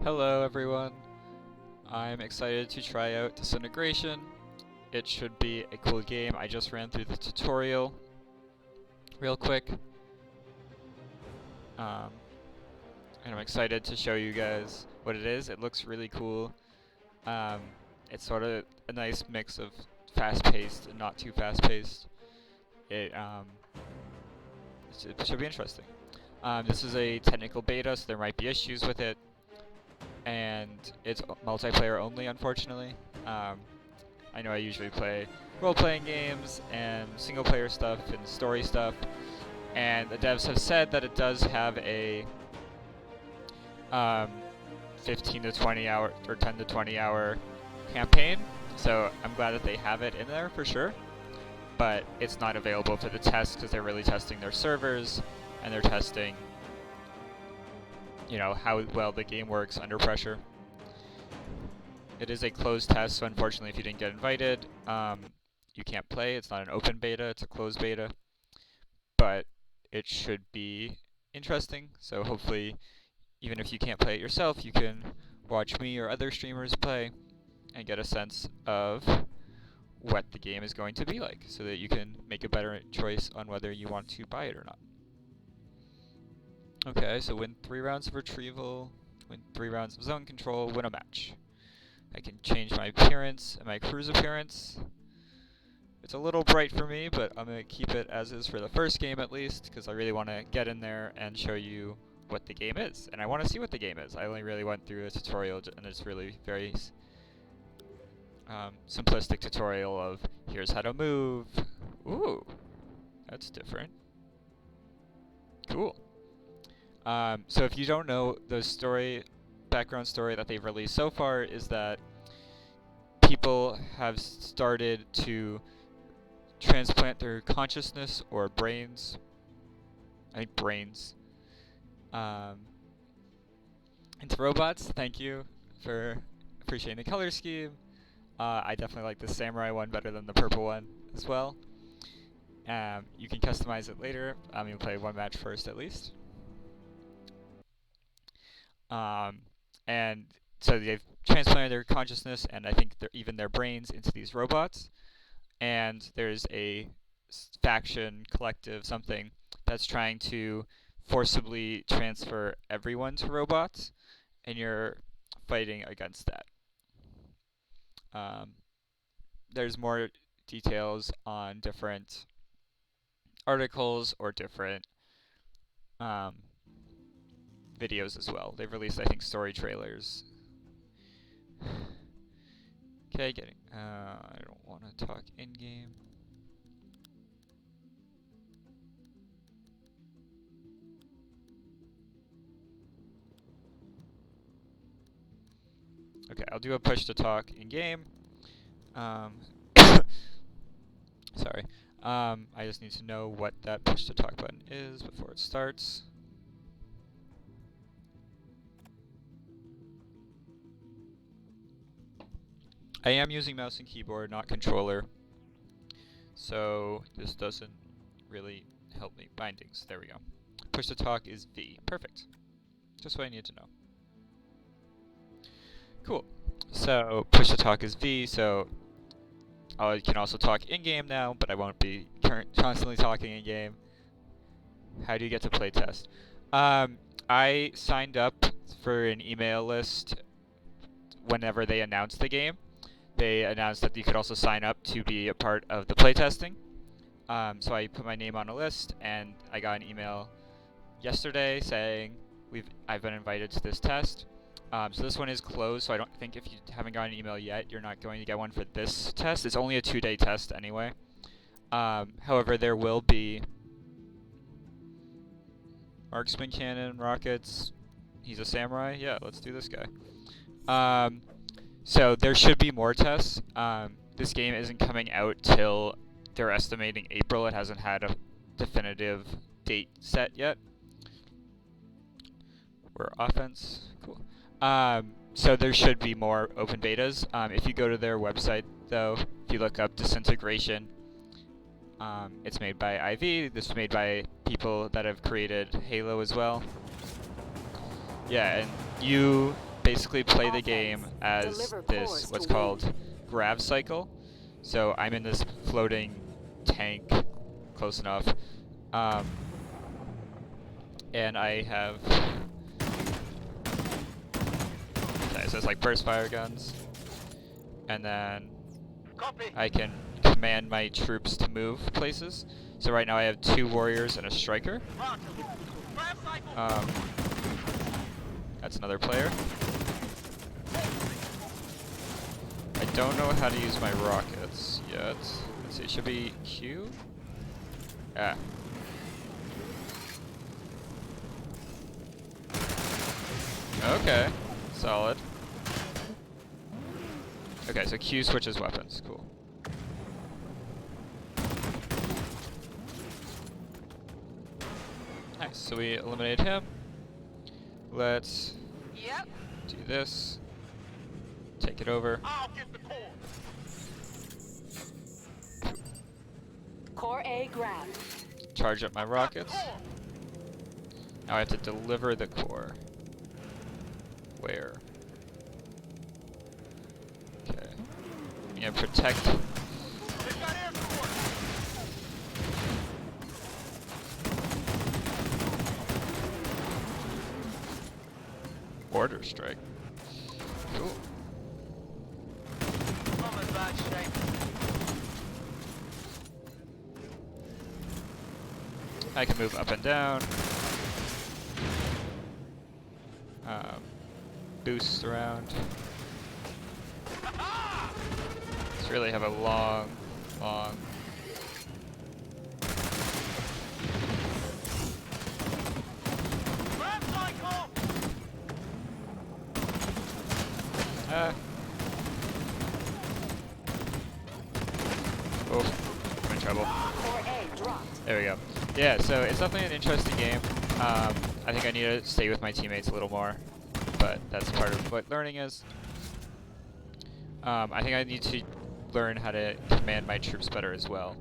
Hello everyone, I'm excited to try out Disintegration. It should be a cool game. I just ran through the tutorial real quick. And I'm excited to show you guys what it is. It looks really cool. It's sort of a nice mix of fast-paced and not too fast-paced. It should be interesting. This is a technical beta, so there might be issues with it. And it's multiplayer only, unfortunately. I know I usually play role-playing games and single-player stuff and story stuff, and the devs have said that it does have a 15 to 20 hour or 10 to 20 hour campaign, so I'm glad that they have it in there for sure. But it's not available for the test because they're really testing their servers and they're testing, you know, how well the game works under pressure. It is a closed test, so unfortunately if you didn't get invited, you can't play. It's not an open beta, it's a closed beta. But it should be interesting, so hopefully, even if you can't play it yourself, you can watch me or other streamers play and get a sense of what the game is going to be like, so that you can make a better choice on whether you want to buy it or not. Okay, so win 3 rounds of retrieval, win 3 rounds of zone control, win a match. I can change my appearance and my crew's appearance. It's a little bright for me, but I'm going to keep it as is for the first game at least, because I really want to get in there and show you what the game is. And I want to see what the game is. I only really went through a tutorial, and it's really very simplistic tutorial of here's how to move. Ooh, that's different. Cool. So if you don't know, the background story that they've released so far is that people have started to transplant their consciousness or brains, into robots. Thank you for appreciating the color scheme. I definitely like the samurai one better than the purple one as well. You can customize it later. You'll play one match first at least. And so they've transplanted their consciousness and I think even their brains into these robots. And there's a faction, collective, something that's trying to forcibly transfer everyone to robots, and you're fighting against that. There's more details on different articles or different videos as well. They've released, I think, story trailers. Okay, I don't want to talk in-game. Okay, I'll do a push to talk in-game. Sorry. I just need to know what that push to talk button is before it starts. I am using mouse and keyboard, not controller, so this doesn't really help me. Bindings, there we go. Push to talk is V. Perfect. Just what I need to know. Cool. So push to talk is V, so I can also talk in-game now, but I won't be constantly talking in-game. How do you get to playtest? I signed up for an email list whenever they announced the game. They announced that you could also sign up to be a part of the playtesting. So I put my name on a list, and I got an email yesterday saying I've been invited to this test. So this one is closed, so I don't think if you haven't gotten an email yet, you're not going to get one for this test. It's only a 2-day test anyway. However, there will be marksman cannon, rockets. He's a samurai. Yeah, let's do this guy. So there should be more tests. This game isn't coming out till they're estimating April. It hasn't had a definitive date set yet. We're offense. Cool. So there should be more open betas. If you go to their website, though, if you look up Disintegration, it's made by IV. This is made by people that have created Halo as well. Yeah, and you basically play the game as this, what's called grav cycle. So I'm in this floating tank, close enough, and I have, okay, so it's like burst fire guns, and then I can command my troops to move places. So right now I have 2 warriors and a striker. That's another player. I don't know how to use my rockets yet. Let's see, it should be Q? Ah. Okay, solid. Okay, so Q switches weapons, cool. Nice, so we eliminated him. Let's do this. Take it over. I'll get the core. Core A grabbed. Charge up my rockets. Now I have to deliver the core. Where? Okay. I'm gonna protect. They've got air support. Order strike. Cool. I'm in bad shape. I can move up and down. Boost around. Let's really have a long. Grab cycle. Oh, I'm in trouble. Core A dropped. There we go. Yeah, so it's definitely an interesting game. I think I need to stay with my teammates a little more, but that's part of what learning is. I think I need to learn how to command my troops better as well,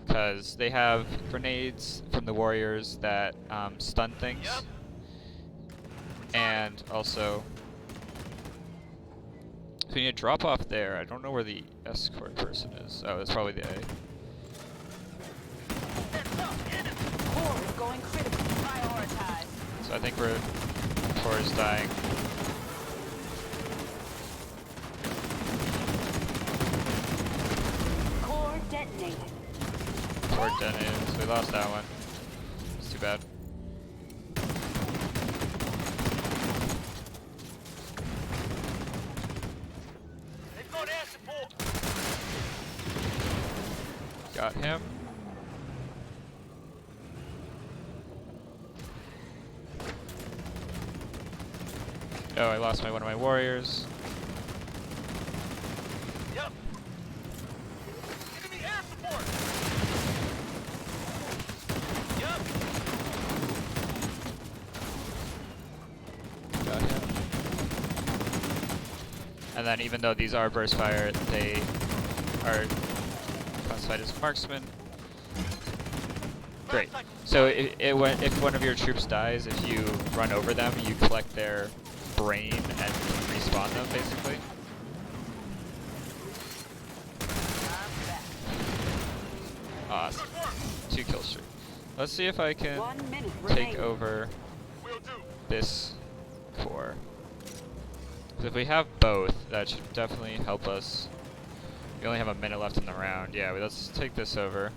because they have grenades from the warriors that stun things, and also so we need to drop off there. I don't know where the escort person is. Oh, it's probably the A. Core is going critical. Prioritize. So I think core is dying. Core detonated. Core detonated, so we lost that one. It's too bad. They've got air support. Got him. Oh, I lost one of my warriors. Yep. Enemy air support. Yep. Got him. And then even though these are burst fire, they are classified as marksmen. Great. So if one of your troops dies, if you run over them, you collect their brain and respawn them, basically. Awesome. 2 kill streak. Let's see if I can 1 minute take remaining. over Will do. this core. 'Cause if we have both, that should definitely help us. We only have a minute left in the round. Yeah, let's take this over.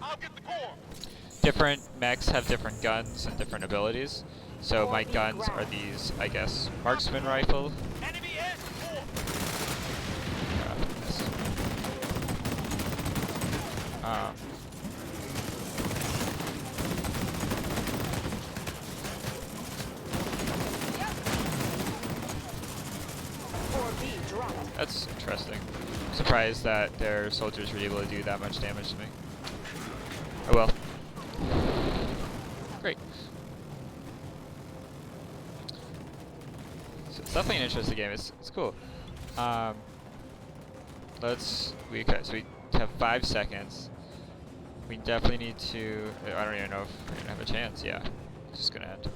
I'll get the core. Different mechs have different guns and different abilities. So my guns are these, I guess, marksman rifle. Enemy air support. Missed. Core B dropped. That's interesting. I'm surprised that their soldiers were able to do that much damage to me. Oh well. Great. So it's definitely an interesting game. It's cool. Okay, so we have 5 seconds. We definitely need to. I don't even know if we're gonna have a chance. Yeah, it's just gonna end.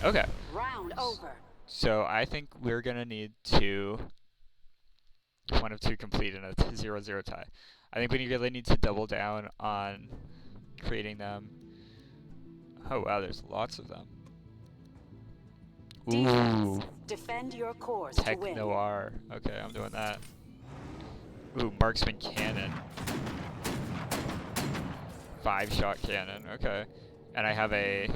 Okay. Round over. So I think we're gonna need to one of two complete in a 0-0 tie. I think we really need to double down on creating them. Oh wow, there's lots of them. Ooh, Defense. Defend your cores to Tech win. Noir. Okay, I'm doing that. Ooh, Marksman Cannon. 5-shot cannon. Okay, and I have a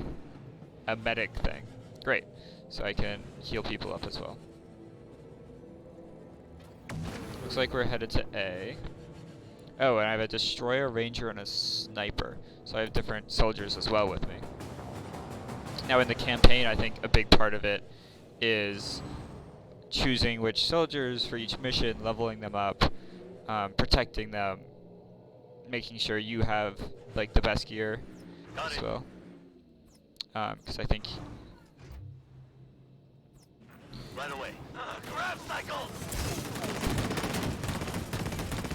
medic thing. Great, so I can heal people up as well. Looks like we're headed to A. Oh, and I have a destroyer, ranger, and a sniper. So I have different soldiers as well with me. Now in the campaign, I think a big part of it is choosing which soldiers for each mission, leveling them up, protecting them, making sure you have like the best gear Got as it. well. Because I think Right away. Grab cycle!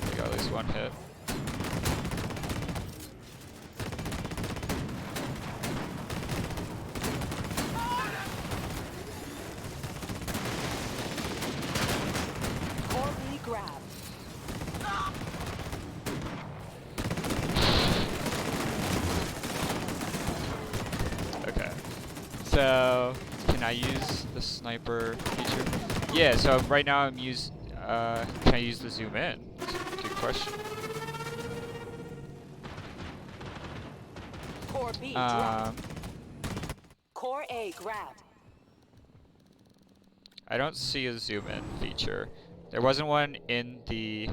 I got at least one hit. Core B grab. Okay. So can I use the sniper feature? Yeah. So right now I'm can I use the zoom in? That's a good question. Core B dropped. Core A grabbed. I don't see a zoom in feature. There wasn't one in the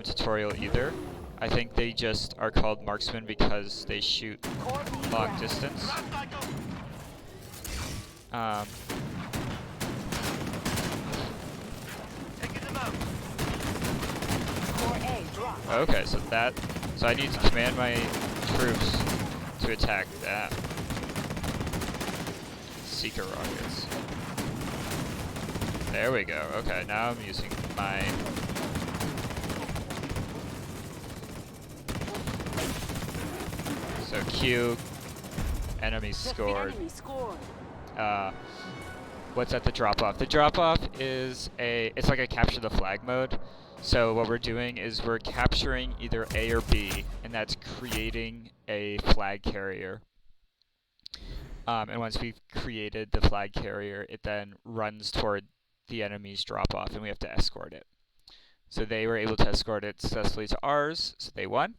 tutorial either. I think they just are called marksman because they shoot Core B long grabbed. distance. Grab cycle! Taking them out. Core A dropped. Okay, so I need to command my troops to attack that. Seeker rockets. There we go. Okay, now I'm using my so Q. Enemy The scored. enemy scored. What's at the drop off? The drop off is it's like a capture the flag mode. So what we're doing is we're capturing either A or B, and that's creating a flag carrier. And once we've created the flag carrier, it then runs toward the enemy's drop off, and we have to escort it. So they were able to escort it successfully to ours, so they won.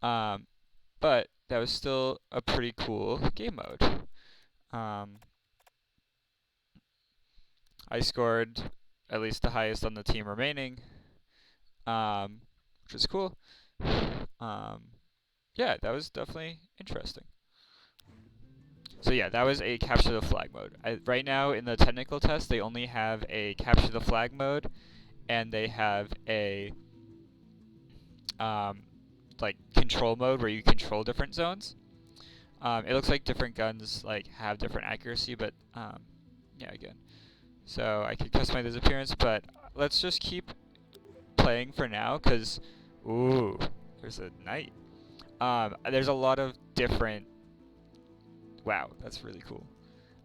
But that was still a pretty cool game mode. I scored at least the highest on the team remaining, which was cool. Yeah, that was definitely interesting. So yeah, that was a capture the flag mode. Right now in the technical test, they only have a capture the flag mode, and they have a like control mode where you control different zones. It looks like different guns like have different accuracy, but yeah, again. So I could customize his appearance, but let's just keep playing for now, because ooh, there's a knight. There's a lot of different. Wow, that's really cool.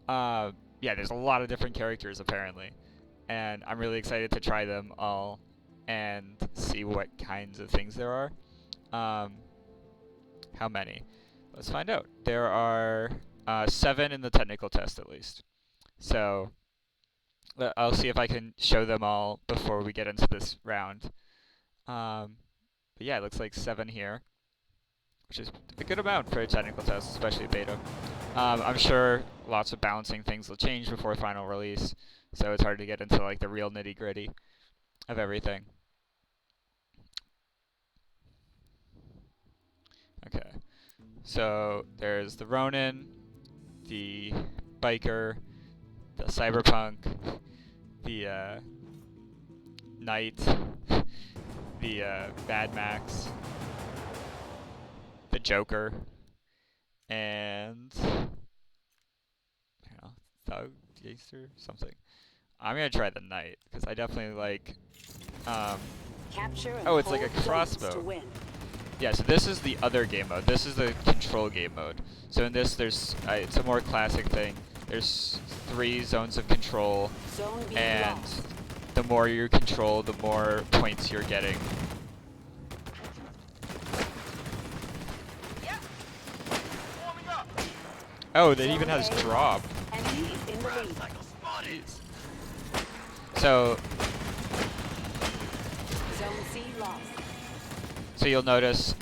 Yeah, there's a lot of different characters apparently, and I'm really excited to try them all and see what kinds of things there are. How many? Let's find out. There are 7 in the technical test at least. So I'll see if I can show them all before we get into this round. But yeah, it looks like 7 here, which is a good amount for a technical test, especially beta. I'm sure lots of balancing things will change before final release, so it's hard to get into like the real nitty-gritty of everything. Okay, so there's the Ronin, the biker, the cyberpunk, the knight, the Mad Max, the Joker, and I don't know, Thug, Gangster, something. I'm gonna try the knight because I definitely like. Capture and Oh, it's like hold a zones crossbow. to win. Yeah, so this is the other game mode. This is the control game mode. So in this, there's it's a more classic thing. there's 3 zones of control, Zone B and lost. the more you control, the more points you're getting. Yeah. Warming up. Oh, that Zone even has A drop. lost. Enemy is in the Grab lead. cycle spotted. Jeez. So Zone C lost. you'll notice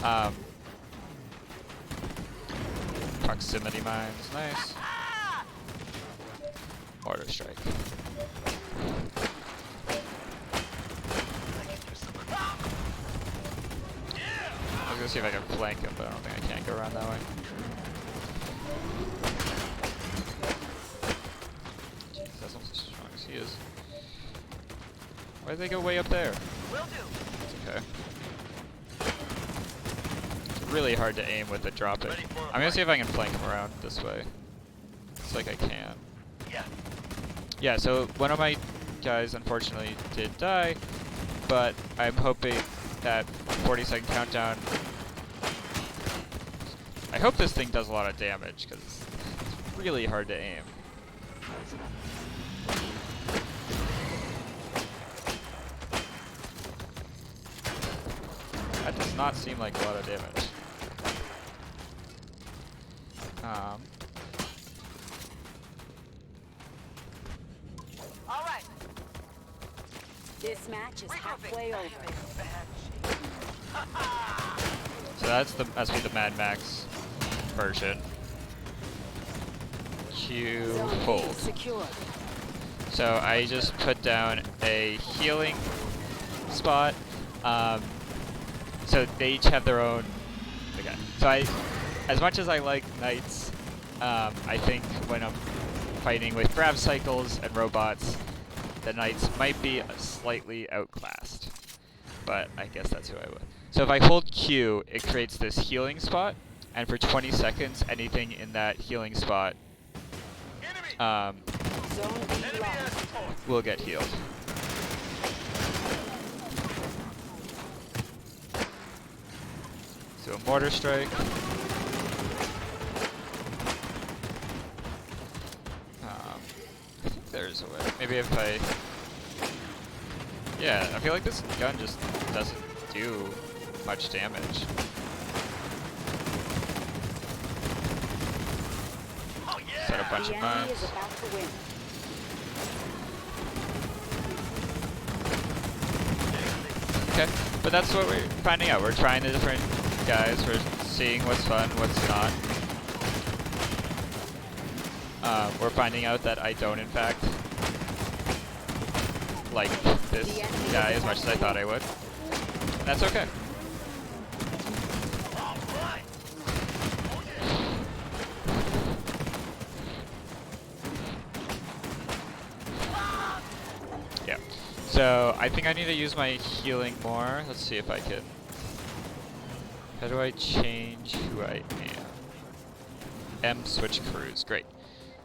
proximity mines, nice. Mortar strike. I was gonna see if I can flank him, but I don't think I can go around that way. Jeez, that's not as strong as he is. Why'd they go way up there? Will do. It's okay. It's really hard to aim with it dropping. Ready for a I'm gonna see fight. if I can flank him around this way. It's like I can. Yeah. Yeah, so one of my guys unfortunately did die, but I'm hoping that 40-second countdown. I hope this thing does a lot of damage because it's really hard to aim. That does not seem like a lot of damage. All right. This match is halfway over. So that's must be the Mad Max version. Q Zone B hold. secured. So I just put down a healing spot. So they each have their own. Okay. So as much as I like knights, I think when I'm fighting with grab cycles and robots, the knights might be slightly outclassed. But I guess that's who I would. So if I hold Q, it creates this healing spot, and for 20 seconds, anything in that healing spot Enemy. Zone B Enemy lost. has support. will get healed. So a mortar strike. I think there's a way. Maybe if I... Yeah, I feel like this gun just doesn't do much damage. Oh yeah. Set a bunch The of enemy mines. is about to win. Okay, but that's what we're finding out. We're trying the different guys. We're seeing what's fun, what's not. We're finding out that I don't, in fact, like this guy as much as I thought I would. And that's okay. All right. Yeah. So I think I need to use my healing more. Let's see if I can. How do I change who I am? M switch cruise. Great.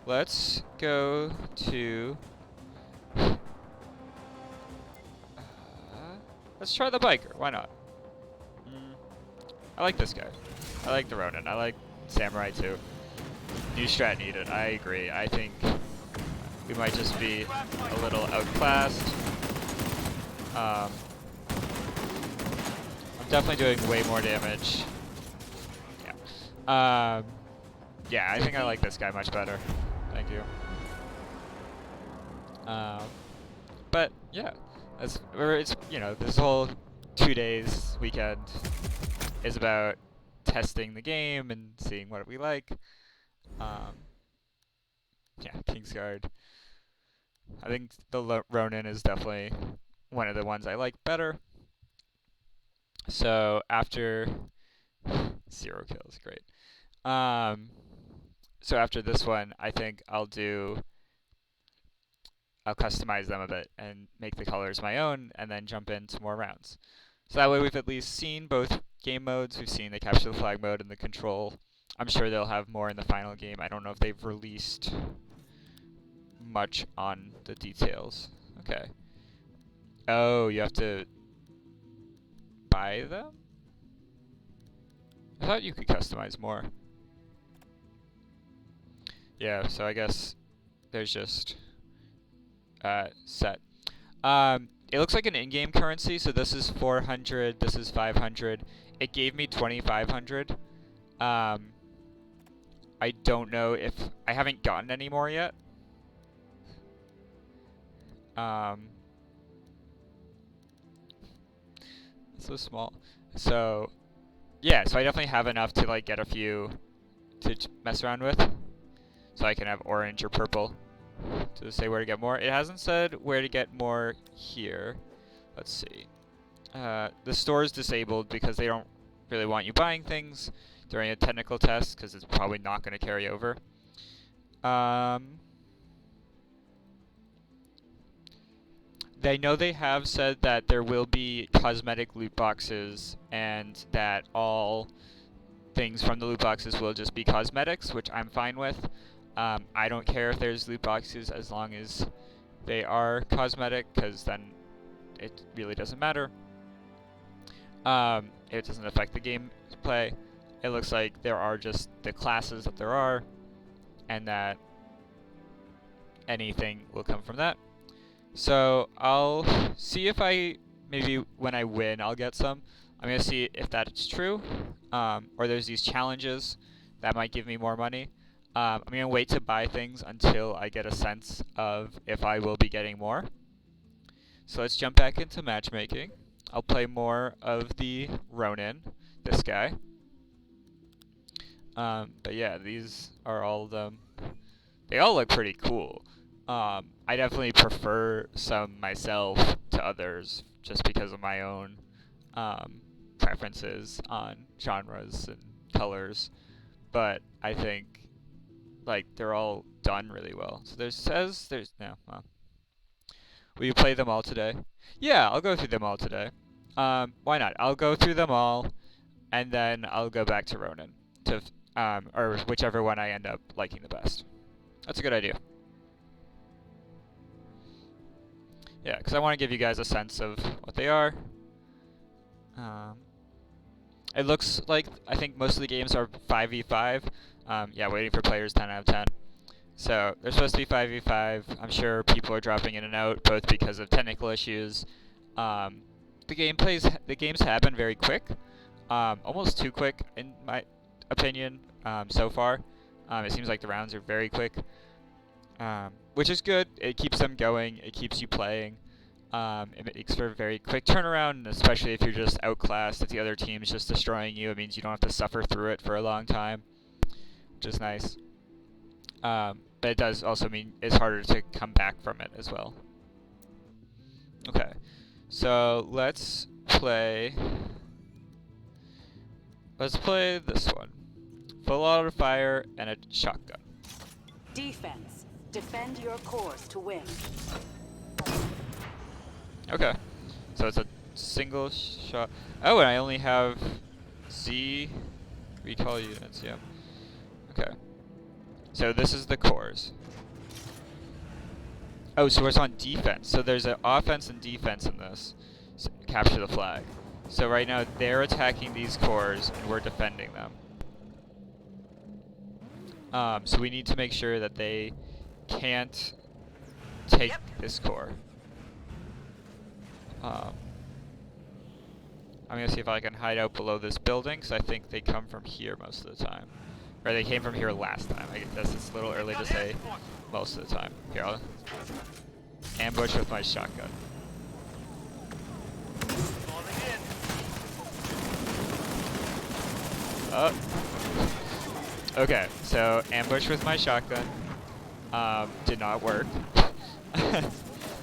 Let's go to. Let's try the biker. Why not? I like this guy. I like the Ronin. I like Samurai too. New strat needed. I agree. I think we might just be a little outclassed. I'm definitely doing way more damage. Yeah. Yeah, I think I like this guy much better. Thank you. But yeah, it's this whole 2 days weekend is about testing the game and seeing what we like. Yeah, Kingsguard. I think the Ronin is definitely one of the ones I like better. So after 0 kills, great. So after this one, I think I'll customize them a bit and make the colors my own, and then jump into more rounds. So that way we've at least seen both game modes. We've seen the capture the flag mode and the control. I'm sure they'll have more in the final game. I don't know if they've released much on the details. Okay. Oh, you have to buy them? I thought you could customize more. Yeah, so I guess there's just set. It looks like an in-game currency, so this is 400, this is 500. It gave me 2,500. I don't know if I haven't gotten any more yet. So small. So yeah, so I definitely have enough to like get a few to mess around with. So I can have orange or purple to say where to get more. It hasn't said where to get more here. Let's see. The store is disabled because they don't really want you buying things during a technical test because it's probably not going to carry over. They know they have said that there will be cosmetic loot boxes and that all things from the loot boxes will just be cosmetics, which I'm fine with. I don't care if there's loot boxes as long as they are cosmetic, because then it really doesn't matter. It doesn't affect the gameplay. It looks like there are just the classes that there are, and that anything will come from that. So I'll see if maybe when I win, I'll get some. I'm going to see if that's true, or there's these challenges that might give me more money. I'm going to wait to buy things until I get a sense of if I will be getting more. So let's jump back into matchmaking. I'll play more of the Ronin, this guy. But yeah, these are all of them. They all look pretty cool. I definitely prefer some myself to others just because of my own preferences on genres and colors. But I think like they're all done really well. So well. Will you play them all today? Yeah, I'll go through them all today. Why not? I'll go through them all, and then I'll go back to Ronin to or whichever one I end up liking the best. That's a good idea. Yeah, because I want to give you guys a sense of what they are. It looks like I think most of the games are 5v5. Yeah, waiting for players 10 out of 10. So they're supposed to be 5v5. I'm sure people are dropping in and out, both because of technical issues. The games have been very quick, almost too quick in my opinion so far. It seems like the rounds are very quick. Which is good. It keeps them going. It keeps you playing. It makes for a very quick turnaround, and especially if you're just outclassed, if the other team's just destroying you, it means you don't have to suffer through it for a long time, which is nice. But it does also mean it's harder to come back from it as well. Okay, so let's play this one. Full auto fire and a shotgun. Defense. Defend your cores to win. Okay, so it's a single shot. Oh, and I only have Z recall units, yeah. Okay, so this is the cores. Oh, so it's on defense. So there's an offense and defense in this. So capture the flag. So right now they're attacking these cores and we're defending them. So we need to make sure that they can't take this core. I'm going to see if I can hide out below this building, because I think they come from here most of the time. Or they came from here last time. I guess it's a little early to say most of the time. Here, I'll ambush with my shotgun. Okay, so ambush with my shotgun did not work.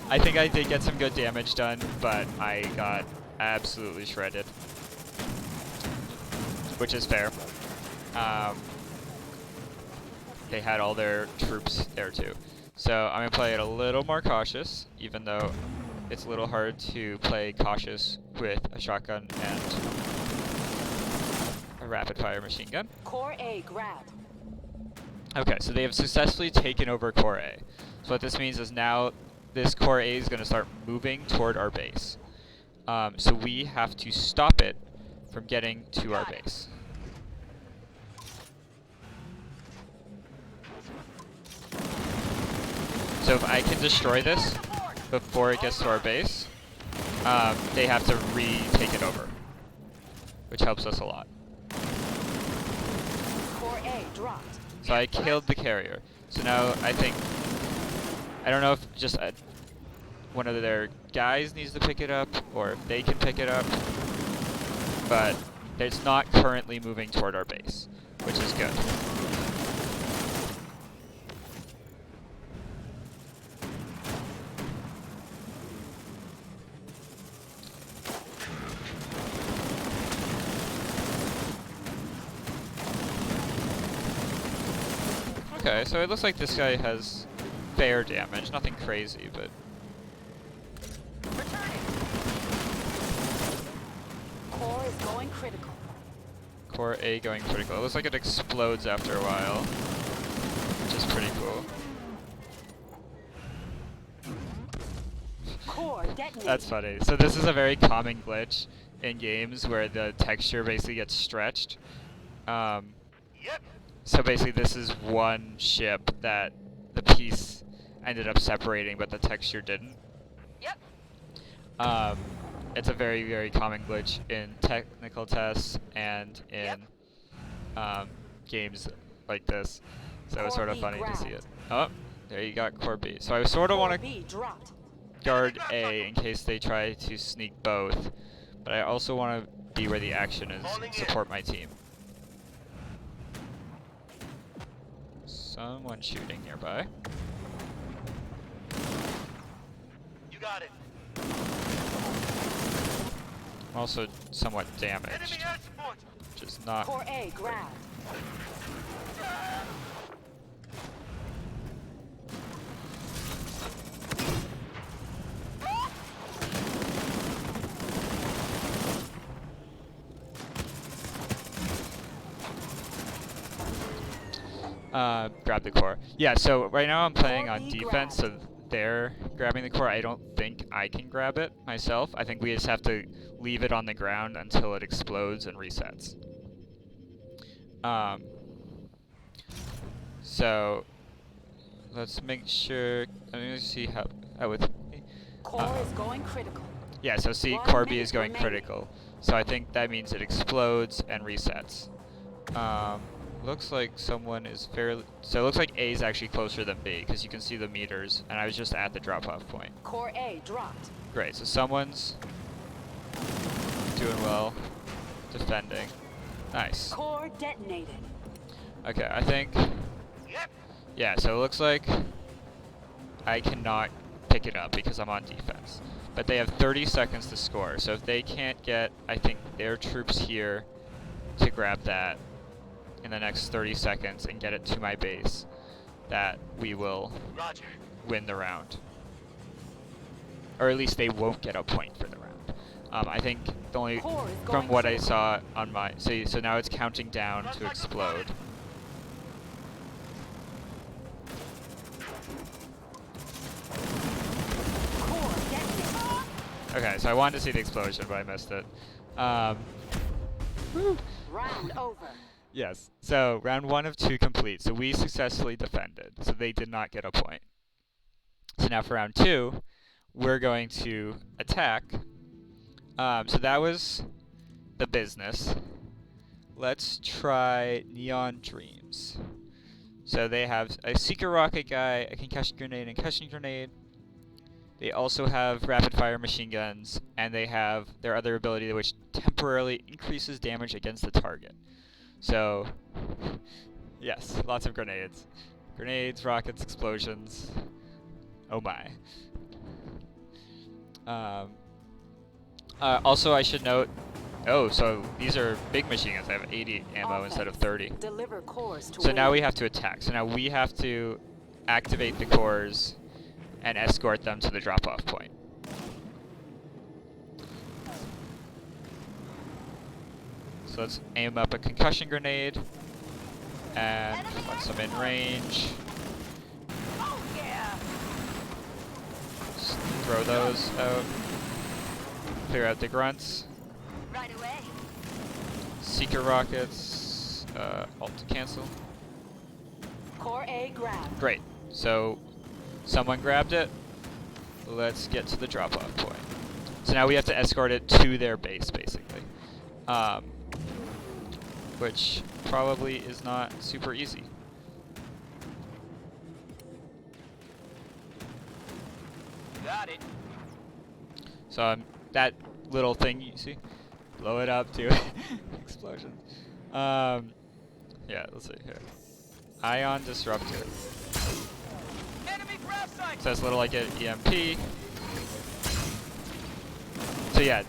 I think I did get some good damage done, but I got absolutely shredded, which is fair. They had all their troops there too. So I'm going to play it a little more cautious, even though it's a little hard to play cautious with a shotgun and a rapid fire machine gun. Core A grabbed. Okay, so they have successfully taken over Core A. So what this means is now this Core A is going to start moving toward our base. So we have to stop it from getting to our base. So if I can destroy this before it gets to our base, they have to retake it over, which helps us a lot. Core A dropped. So I killed the carrier. So now I think, I don't know if just one of their guys needs to pick it up, or if they can pick it up, but it's not currently moving toward our base, which is good. Okay, so it looks like this guy has fair damage, nothing crazy, but... Core is going critical. Core A going critical. It looks like it explodes after a while, which is pretty cool. Core detonated. That's funny. So this is a very common glitch in games where the texture basically gets stretched. Yep. So basically this is one ship that the piece ended up separating, but the texture didn't. Yep. It's a very, very common glitch in technical tests and in games like this. So it's sort of Core B funny to see it. grabbed. Oh, there you got Core B. So I sort of want Core to B dropped. guard A in case they try to sneak both, but I also want to be where the action is, support my team. Someone shooting nearby. You got it. I'm also somewhat Enemy damaged, air support. which is not... Core A grabbed. grab the core. Yeah, so right now I'm playing Core on B defense, so they're grabbing the core. I don't think I can grab it myself. I think we just have to leave it on the ground until it explodes and resets. So let's make sure. Let me see how with. Core is going critical. Yeah, so see, 1 core B minute is going remaining. critical. So I think that means it explodes and resets. Looks like someone is fairly... So it looks like A is actually closer than B, because you can see the meters, and I was just at the drop-off point. Core A dropped. Great, so someone's doing well, defending. Nice. Core detonated. Okay, I think... Yep. Yeah, so it looks like I cannot pick it up because I'm on defense. But they have 30 seconds to score, so if they can't get, I think, their troops here to grab that in the next 30 seconds and get it to my base, that we will Roger. win the round. Or at least they won't get a point for the round. I think the only, Core is from going what I critical. saw on my, so now it's counting down to explode. Core detonated. Okay, so I wanted to see the explosion, but I missed it. Round over. Yes, so round 1 of 2 complete. So we successfully defended, so they did not get a point. So now for round 2, we're going to attack. So that was the business. Let's try Neon Dreams. So they have a Seeker Rocket Guy, a Concussion Grenade, and Concussion Grenade. They also have Rapid Fire Machine Guns, and they have their other ability which temporarily increases damage against the target. So, yes, lots of grenades. Grenades, rockets, explosions. Oh my. Also, I should note, oh, so these are big machine guns. I have 80 ammo instead of 30. Deliver cores to So now win. we have to attack. So now we have to activate the cores and escort them to the drop-off point. So let's aim up a concussion grenade, and once I'm in range, Oh yeah. just throw those out. Clear out the grunts. Right away. Seeker rockets, alt to cancel. Core A grabbed. Great. So Someone grabbed it. Let's get to the drop-off point. So now we have to escort it to their base, basically. Which probably is not super easy. Got it. So that little thing you see, blow it up to explosion. Yeah, let's see here. Ion disruptor. Enemy grab site. So it's a little like an EMP. So yeah,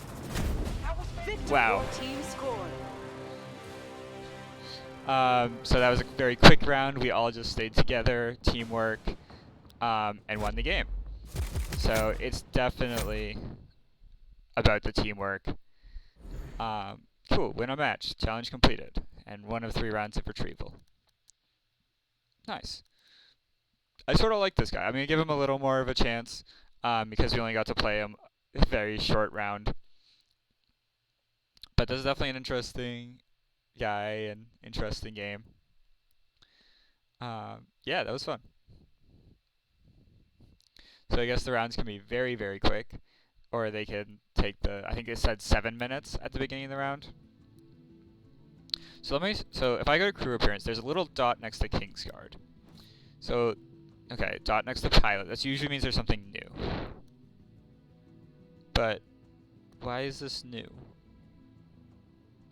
Victor, wow. your team scored. So that was a very quick round. We all just stayed together, teamwork, and won the game. So it's definitely about the teamwork. Cool, win a match, challenge completed, and 1 of 3 rounds of retrieval. Nice. I sort of like this guy. I'm going to give him a little more of a chance because we only got to play him a very short round. But this is definitely an interesting guy and interesting game. Yeah, that was fun. So I guess the rounds can be very, very quick, or they can take I think it said 7 minutes at the beginning of the round. So if I go to crew appearance, there's a little dot next to Kingsguard. So, okay, dot next to pilot. That usually means there's something new. But why is this new?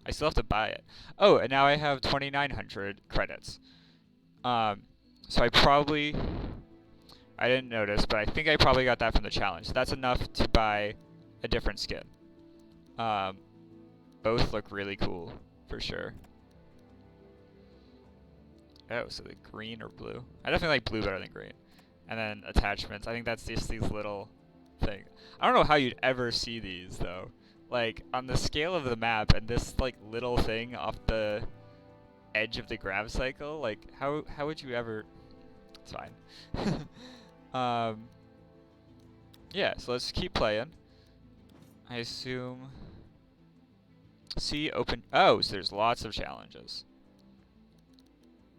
I still have to buy it. Oh, and now I have 2,900 credits. So I didn't notice, but I think I probably got that from the challenge. That's enough to buy a different skin. Both look really cool, for sure. Oh, so the green or blue? I definitely like blue better than green. And then attachments. I think that's just these little things. I don't know how you'd ever see these, though. Like, on the scale of the map, and this, like, little thing off the edge of the grav cycle, like, how would you ever... It's fine. Yeah, so let's keep playing. I assume... See, open... Oh, so there's lots of challenges.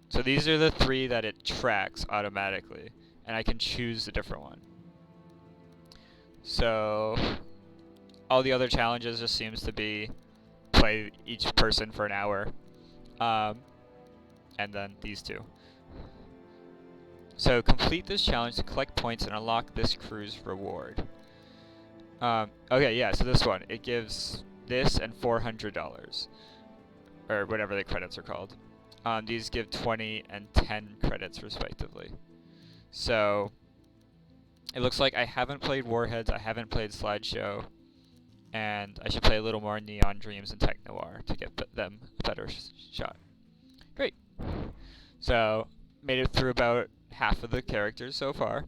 So these are the 3 that it tracks automatically, and I can choose a different one. So all the other challenges just seems to be play each person for an hour, and then these 2. So complete this challenge to collect points and unlock this crew's reward. Okay, yeah, so this one, it gives this and $400, or whatever the credits are called. These give 20 and 10 credits respectively. So it looks like I haven't played Warheads, I haven't played Slideshow, and I should play a little more Neon Dreams and Tech Noir to get them a better shot. Great. So made it through about half of the characters so far.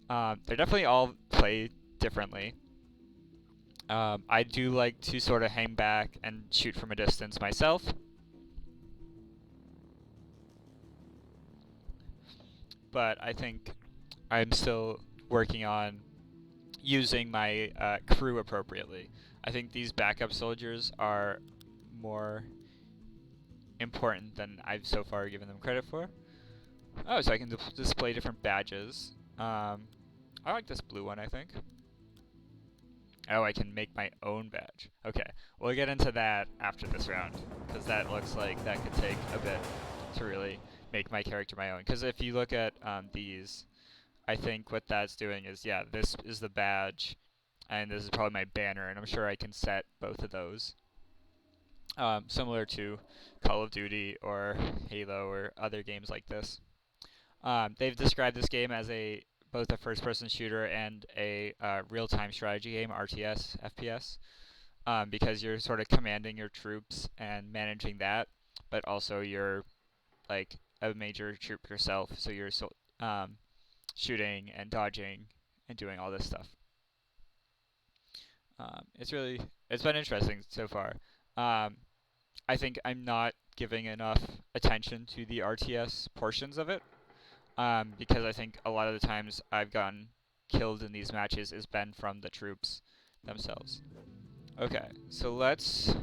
They definitely all play differently. I do like to sort of hang back and shoot from a distance myself. But I think I'm still working on using my crew appropriately. I think these backup soldiers are more important than I've so far given them credit for. Oh, so I can display different badges. I like this blue one, I think. Oh, I can make my own badge. Okay, we'll get into that after this round, because that looks like that could take a bit to really make my character my own. Because if you look at these, I think what that's doing is, yeah, this is the badge, and this is probably my banner, and I'm sure I can set both of those. Similar to Call of Duty or Halo or other games like this. They've described this game as both a first-person shooter and a real-time strategy game, RTS, FPS, because you're sort of commanding your troops and managing that, but also you're like a major troop yourself, so you're shooting and dodging and doing all this stuff. It's been interesting so far. I think I'm not giving enough attention to the RTS portions of it. Because I think a lot of the times I've gotten killed in these matches has been from the troops themselves. Okay, so let's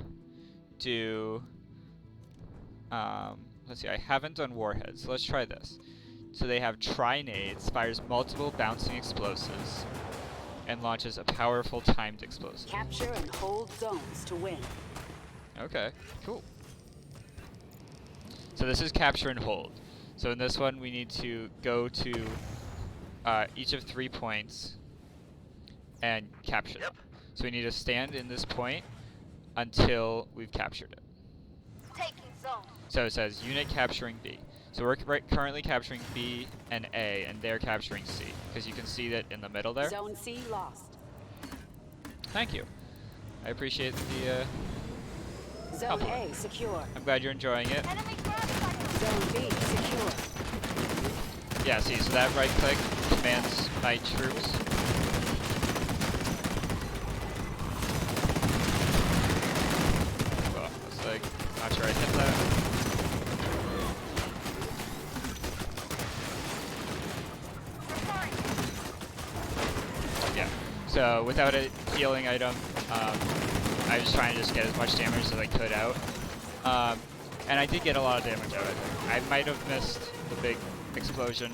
do... let's see, I haven't done Warheads, so let's try this. So they have trinades, fires multiple bouncing explosives, and launches a powerful timed explosive. Capture and hold zones to win. Okay, cool. So this is capture and hold. So in this one, we need to go to each of 3 points and capture them. So we need to stand in this point until we've captured it. Taking zone. So it says unit capturing B. So we're currently capturing B and A, and they're capturing C, because you can see that in the middle there. Zone C lost. Thank you. I appreciate the Zone compliment. A secure. I'm glad you're enjoying it. Enemy ground cycle. Zone B secure. Yeah, see, so that right click commands my troops. Well, looks like, not sure I hit that. Yeah, so without a healing item, I was trying to just get as much damage as I could out. And I did get a lot of damage out of it. I might have missed the big explosion.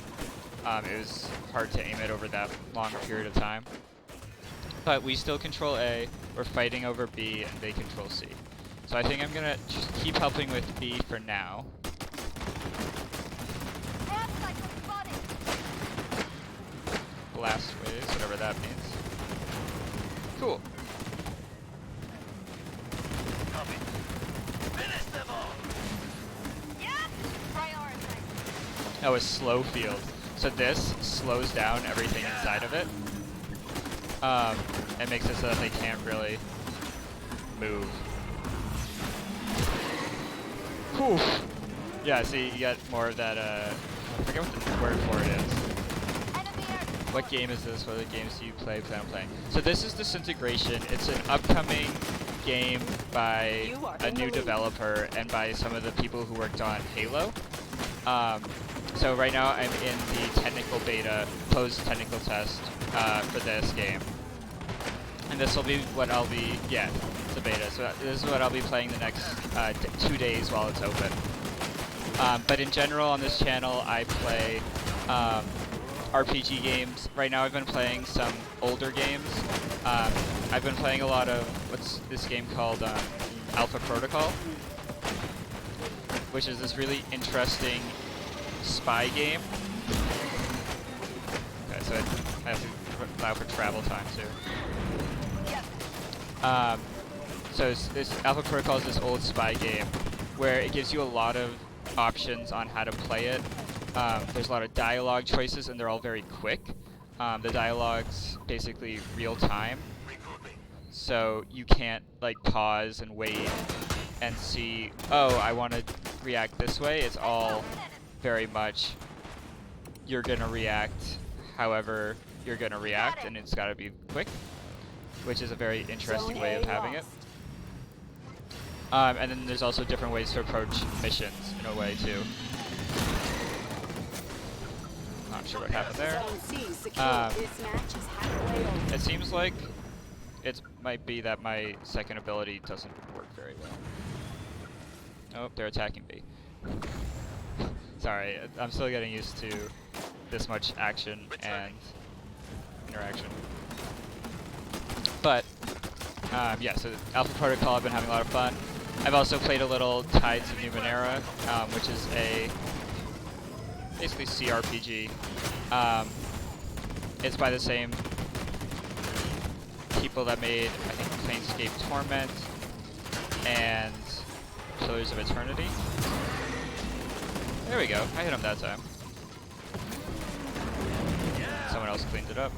It was hard to aim it over that long period of time. But we still control A, we're fighting over B, and they control C. So I think I'm gonna just keep helping with B for now. Ground cycle spotted. Blast waves, whatever that means. Cool. Copy. Finish them all. Yep. Prioritize. Oh, a slow field. So this slows down everything inside of it. It makes it so that they can't really move. Whew. Yeah, see, you get more of that, I forget what the word for it is. Enemy air. What game is this? What other games do you plan on playing? So this is Disintegration. It's an upcoming game by You are a in the new lead. developer and by some of the people who worked on Halo. So right now I'm in the technical beta, closed technical test for this game. And this will be what I'll be, yeah, it's a beta. So this is what I'll be playing the next 2 days while it's open. But in general on this channel I play RPG games. Right now I've been playing some older games. I've been playing a lot of, what's this game called, Alpha Protocol, which is this really interesting spy game. Okay, so I have to allow for travel time too. So this Alpha Protocol is this old spy game where it gives you a lot of options on how to play it. There's a lot of dialogue choices and they're all very quick. The dialogue's basically real time, so you can't like pause and wait and see, oh, I want to react this way. It's all very much you're gonna react however you're gonna react, and it's gotta be quick, which is a very interesting Zone way of A having it. lost. And then there's also different ways to approach missions in a way too. Not sure what happened there. Zone C secure. Um, This match is halfway over. It seems like it might be that my second ability doesn't work very well. Oh, they're attacking B. Sorry, I'm still getting used to this much action and interaction. But, yeah, so Alpha Protocol, I've been having a lot of fun. I've also played a little Tides of Numenera, which is a basically CRPG. It's by the same people that made, I think, Planescape Torment and Pillars of Eternity. There we go. I hit him that time. Someone else cleaned it up.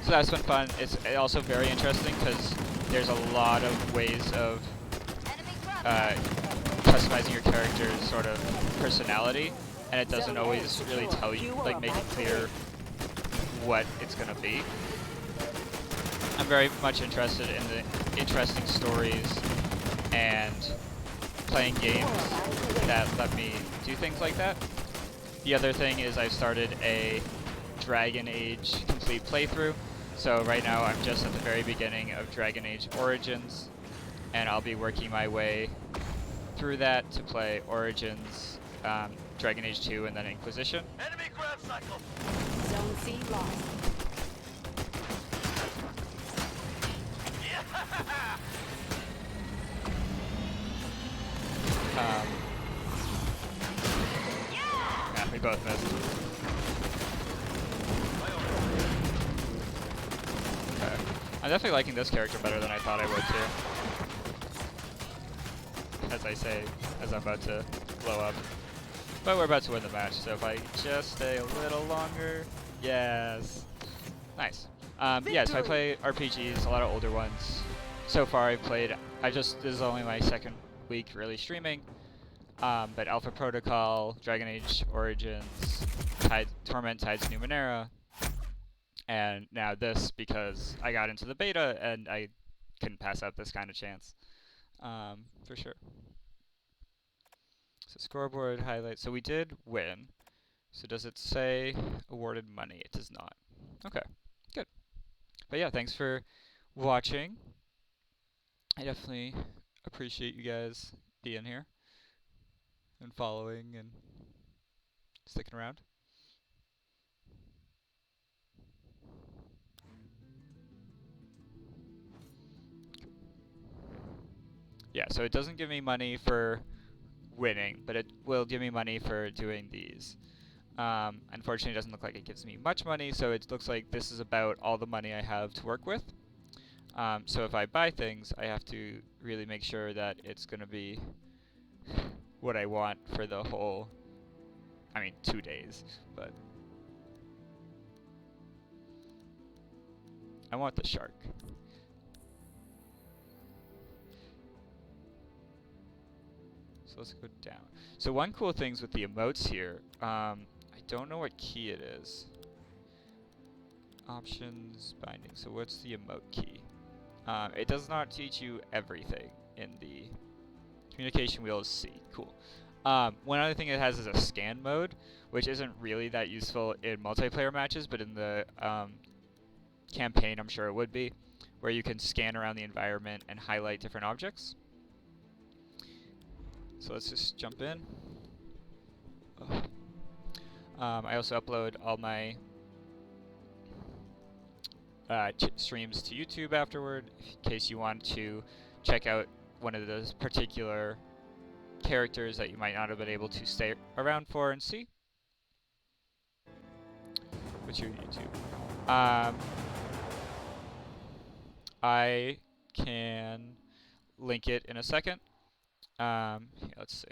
So that's been fun. It's also very interesting because there's a lot of ways of Enemy ground. customizing your character's sort of personality, and it doesn't always really tell you, like, make it clear what it's gonna be. I'm very much interested in the interesting stories and playing games that let me do things like that. The other thing is I've started a Dragon Age complete playthrough. So right now I'm just at the very beginning of Dragon Age Origins, and I'll be working my way through that to play Origins, Dragon Age 2, and then Inquisition. Enemy grab cycle. Zone C lost. Yeah. Yeah, we both missed. Okay. I'm definitely liking this character better than I thought I would too. As I say, as I'm about to blow up. But we're about to win the match, so if I just stay a little longer, yes. Nice. Yeah, so I play RPGs, a lot of older ones. So far I've played, this is only my second week really streaming. But Alpha Protocol, Dragon Age Origins, Torment Tides Numenera, and now this because I got into the beta and I couldn't pass up this kind of chance. For sure. So scoreboard highlights. So we did win. So does it say awarded money? It does not. Okay, good. But yeah, thanks for watching. I definitely appreciate you guys being here and following and sticking around. Yeah, so it doesn't give me money for winning, but it will give me money for doing these. Unfortunately, it doesn't look like it gives me much money, so it looks like this is about all the money I have to work with. So if I buy things, I have to really make sure that it's going to be what I want for the whole, 2 days, but I want the shark. So let's go down. So one cool things with the emotes here, I don't know what key it is. Options, binding. So what's the emote key? It does not teach you everything in the communication wheel is C. Cool. One other thing it has is a scan mode, which isn't really that useful in multiplayer matches, but in the campaign I'm sure it would be, where you can scan around the environment and highlight different objects. So let's just jump in. I also upload all my streams to YouTube afterward, in case you want to check out one of those particular characters that you might not have been able to stay around for and see. What's your YouTube? I can link it in a second. Yeah, let's see.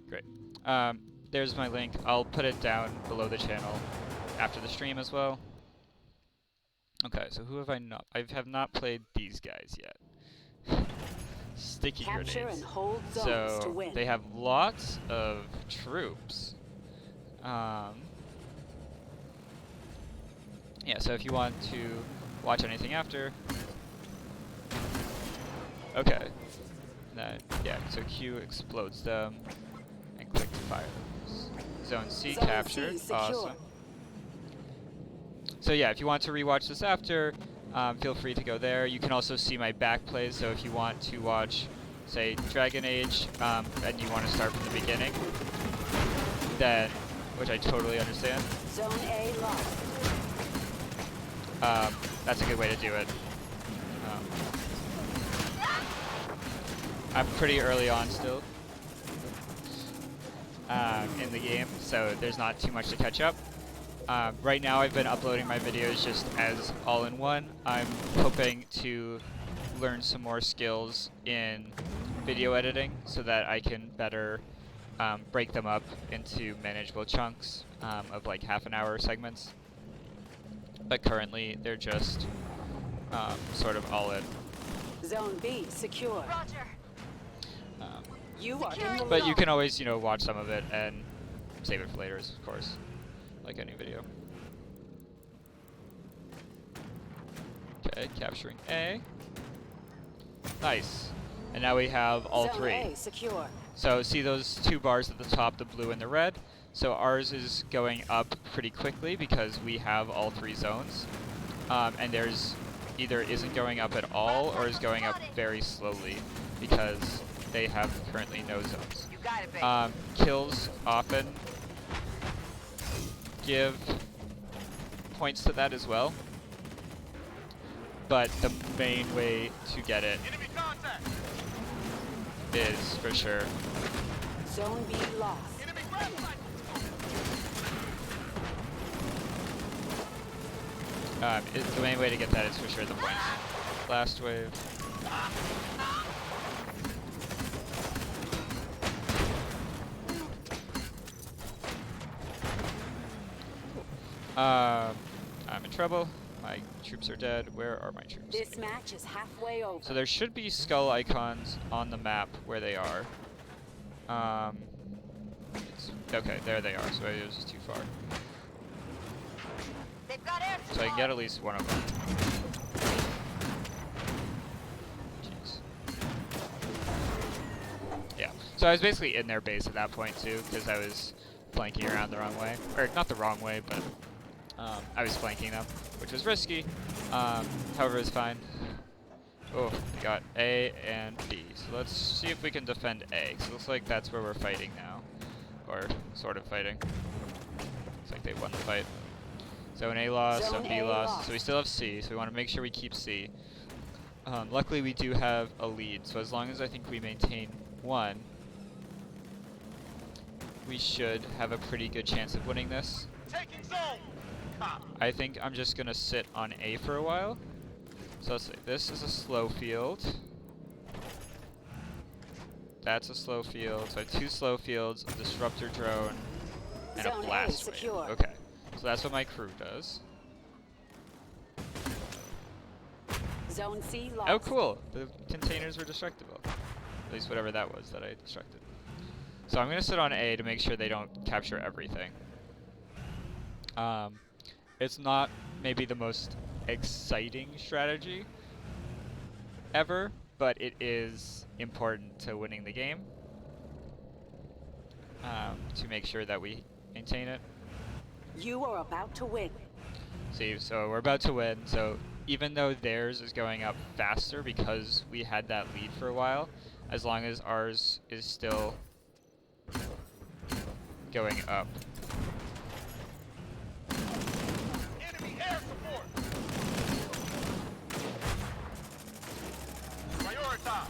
Great. There's my link. I'll put it down below the channel after the stream as well. Okay, so who have I not? I have not played these guys yet. Sticky Capture grenades. and hold zones to So win. they have lots of troops. Yeah, so if you want to watch anything after, okay. Then yeah, so Q explodes them and click to fire. Zone C Zone captured. C secure. Awesome. So yeah, if you want to rewatch this after, feel free to go there. You can also see my back plays, so if you want to watch, say, Dragon Age, and you want to start from the beginning, then, which I totally understand, Zone A lost. that's a good way to do it. I'm pretty early on still in the game, so there's not too much to catch up. Right now I've been uploading my videos just as all-in-one. I'm hoping to learn some more skills in video editing so that I can better break them up into manageable chunks of like half-an-hour segments. But currently they're just sort of all in. Zone B secure. Roger. You are in the But you zone. can always, watch some of it and save it for later, of course, like any video. Okay. Okay, capturing A. Nice. And now we have all Zone three. A secure. So see those two bars at the top, the blue and the red? So ours is going up pretty quickly because we have all three zones. And theirs either isn't going up at all or is going up very slowly because they have currently no zones. You got it, baby. Kills often give points to that as well. But the main way to get it Enemy contact. is for sure. Zone B lost. Enemy grab sight. The main way to get that is for sure the points. Last wave. I'm in trouble. My troops are dead. Where are my troops? This match is halfway over. So there should be skull icons on the map where they are. Okay, there they are. So it was just too far. They've got air So I can get at least one of them. Jeez. Yeah. So I was basically in their base at that point too, because I was flanking around the wrong way, or not the wrong way, but I was flanking them, which was risky. However, it's fine. Oh, we got A and B. So let's see if we can defend A. So it looks like that's where we're fighting now, or sort of fighting. Looks like they won the fight. Zone A lost, Zone B lost. So we still have C, so we want to make sure we keep C. Luckily, we do have a lead, so as long as I think we maintain 1, we should have a pretty good chance of winning this. Taking zone. Copy. I think I'm just going to sit on A for a while. So let's see, this is a slow field. That's a slow field. So I have 2 slow fields, a disruptor drone, and Zone a A blast wave. secure. Okay, so that's what my crew does. Zone C lost. Oh, cool. The containers were destructible. At least whatever that was that I destructed. So I'm going to sit on A to make sure they don't capture everything. It's not maybe the most exciting strategy ever, but it is important to winning the game. To make sure that we maintain it. You are about to win. See, so we're about to win, so even though theirs is going up faster because we had that lead for a while, as long as ours is still going up. Enemy air support. Prioritize.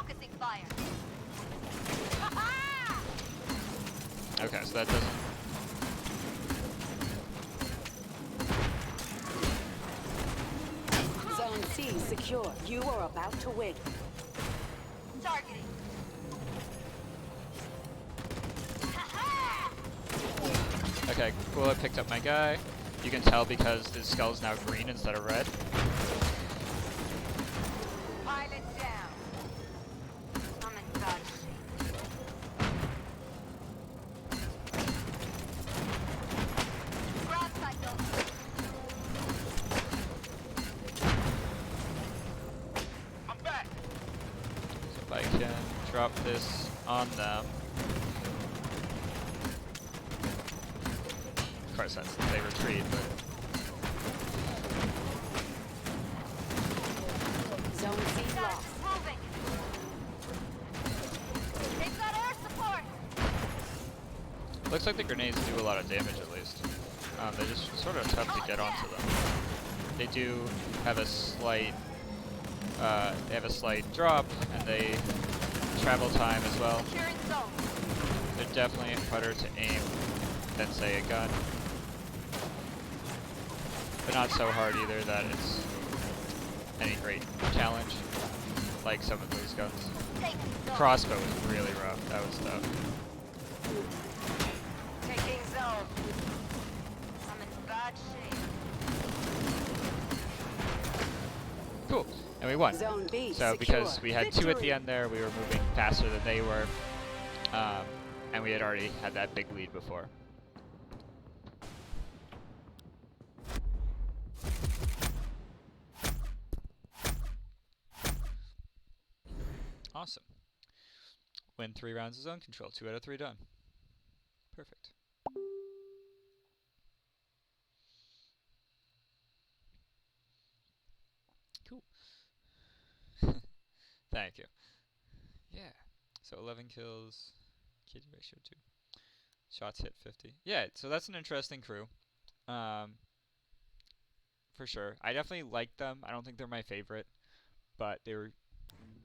focusing fire. Okay, so that doesn't... Zone C secure. You are about to win. Targeting. Okay, cool, I picked up my guy. You can tell because his skull's now green instead of red. Pilot down. I'm in bad shape. Ground cycle. I'm back. So if I can drop this on them. Of course, that's they retreat, but Zone C Guys, lost. moving. They've got air support. looks like the grenades do a lot of damage at least. They're just sort of tough to get onto them. They do have a slight, drop, and they travel time as well. Securing zone. They're definitely harder to aim than say a gun. But not so hard either that it's any great challenge, like some of those guns. Taking zone. Crossbow was really rough, that was tough. Taking zone. I'm in bad shape. Cool, and we won. Zone B So secure. because we had 2 at the Victory. end there, we were moving faster than they were, and we had already had that big lead before. Awesome. Win 3 rounds of zone control. 2 out of 3 done. Perfect. Cool. Thank you. Yeah. So 11 kills. Kill ratio 2. Shots hit 50. Yeah, so that's an interesting crew. For sure. I definitely like them. I don't think they're my favorite, but they were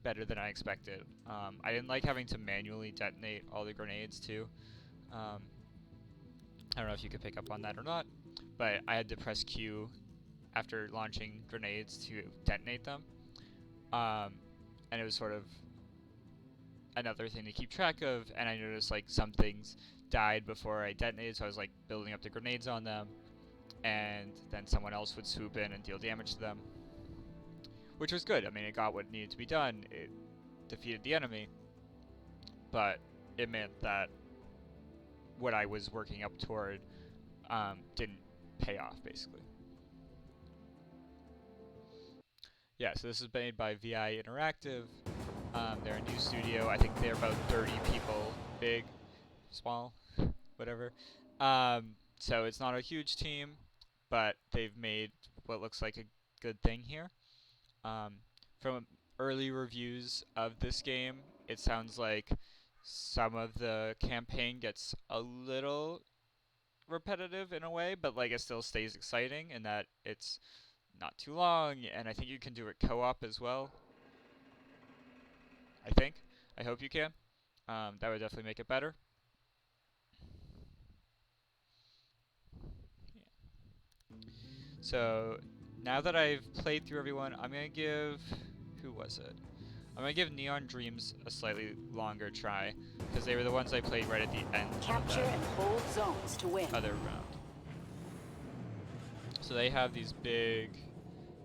better than I expected. I didn't like having to manually detonate all the grenades too. I don't know if you could pick up on that or not, but I had to press Q after launching grenades to detonate them. And it was sort of another thing to keep track of, and I noticed like some things died before I detonated, so I was like building up the grenades on them, and then someone else would swoop in and deal damage to them, which was good. I mean, it got what needed to be done. It defeated the enemy, but it meant that what I was working up toward didn't pay off, basically. Yeah, so this is made by VI Interactive. They're a new studio. I think they're about 30 people big, small, whatever. So it's not a huge team, but they've made what looks like a good thing here. From early reviews of this game, it sounds like some of the campaign gets a little repetitive in a way, but like it still stays exciting in that it's not too long, and I think you can do it co-op as well. I think. I hope you can. That would definitely make it better. Yeah. So now that I've played through everyone, I'm gonna give, who was it? I'm gonna give Neon Dreams a slightly longer try because they were the ones I played right at the end. Capture and hold zones to win. Other round. So they have these big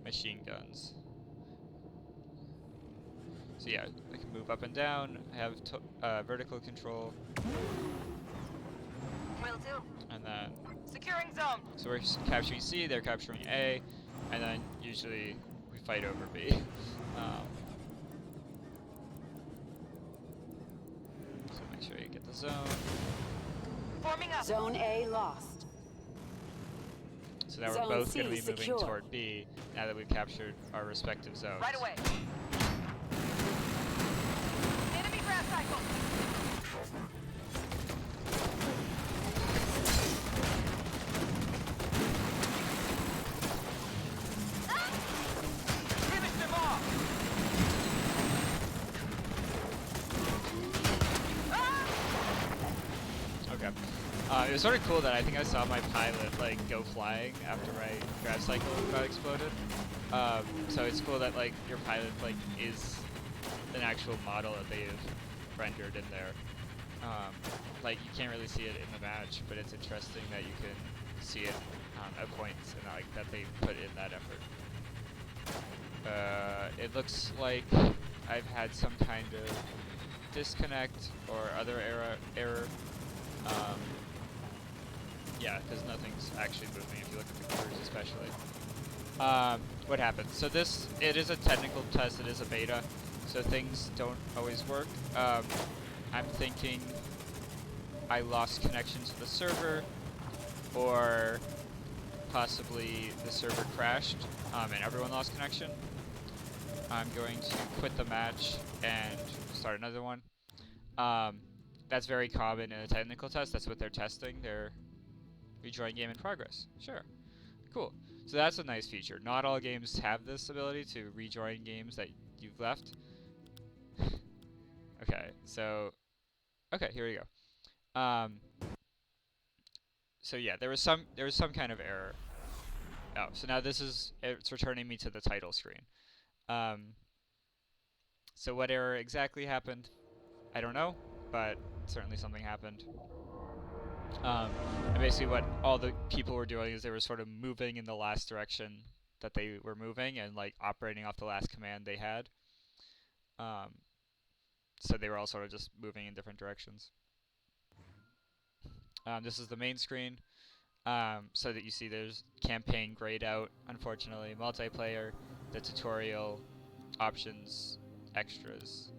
machine guns. So yeah, I can move up and down. I have vertical control. Will do. And then, Securing zone. so we're capturing C, they're capturing A, and then usually we fight over B. So make sure you get the zone. Forming up. Zone A lost. So now Zone we're both C going to be secure. moving toward B now that we've captured our respective zones. Right away. Enemy ground cycle. Finish them off. Okay. It was sort of cool that I think I saw my pilot like go flying after my grab cycle got exploded. So it's cool that like your pilot like is an actual model that they've rendered in there. Like you can't really see it in the match, but it's interesting that you can see it at points and like that they put in that effort. It looks like I've had some kind of disconnect or other error. Yeah, because nothing's actually moving if you look at the curves especially. What happened? So it is a technical test, it is a beta, so things don't always work. I'm thinking I lost connection to the server, or possibly the server crashed, and everyone lost connection. I'm going to quit the match and start another one. That's very common in a technical test. That's what they're testing. They're rejoin game in progress. Sure. Cool. So that's a nice feature. Not all games have this ability to rejoin games that you've left. Okay, so okay, here we go. So yeah, there was some kind of error. Oh, so now it's returning me to the title screen. So what error exactly happened? I don't know, but certainly something happened. And basically what all the people were doing is they were sort of moving in the last direction that they were moving and like operating off the last command they had. So they were all sort of just moving in different directions. This is the main screen. So that you see there's campaign grayed out, unfortunately, multiplayer, the tutorial, options, extras.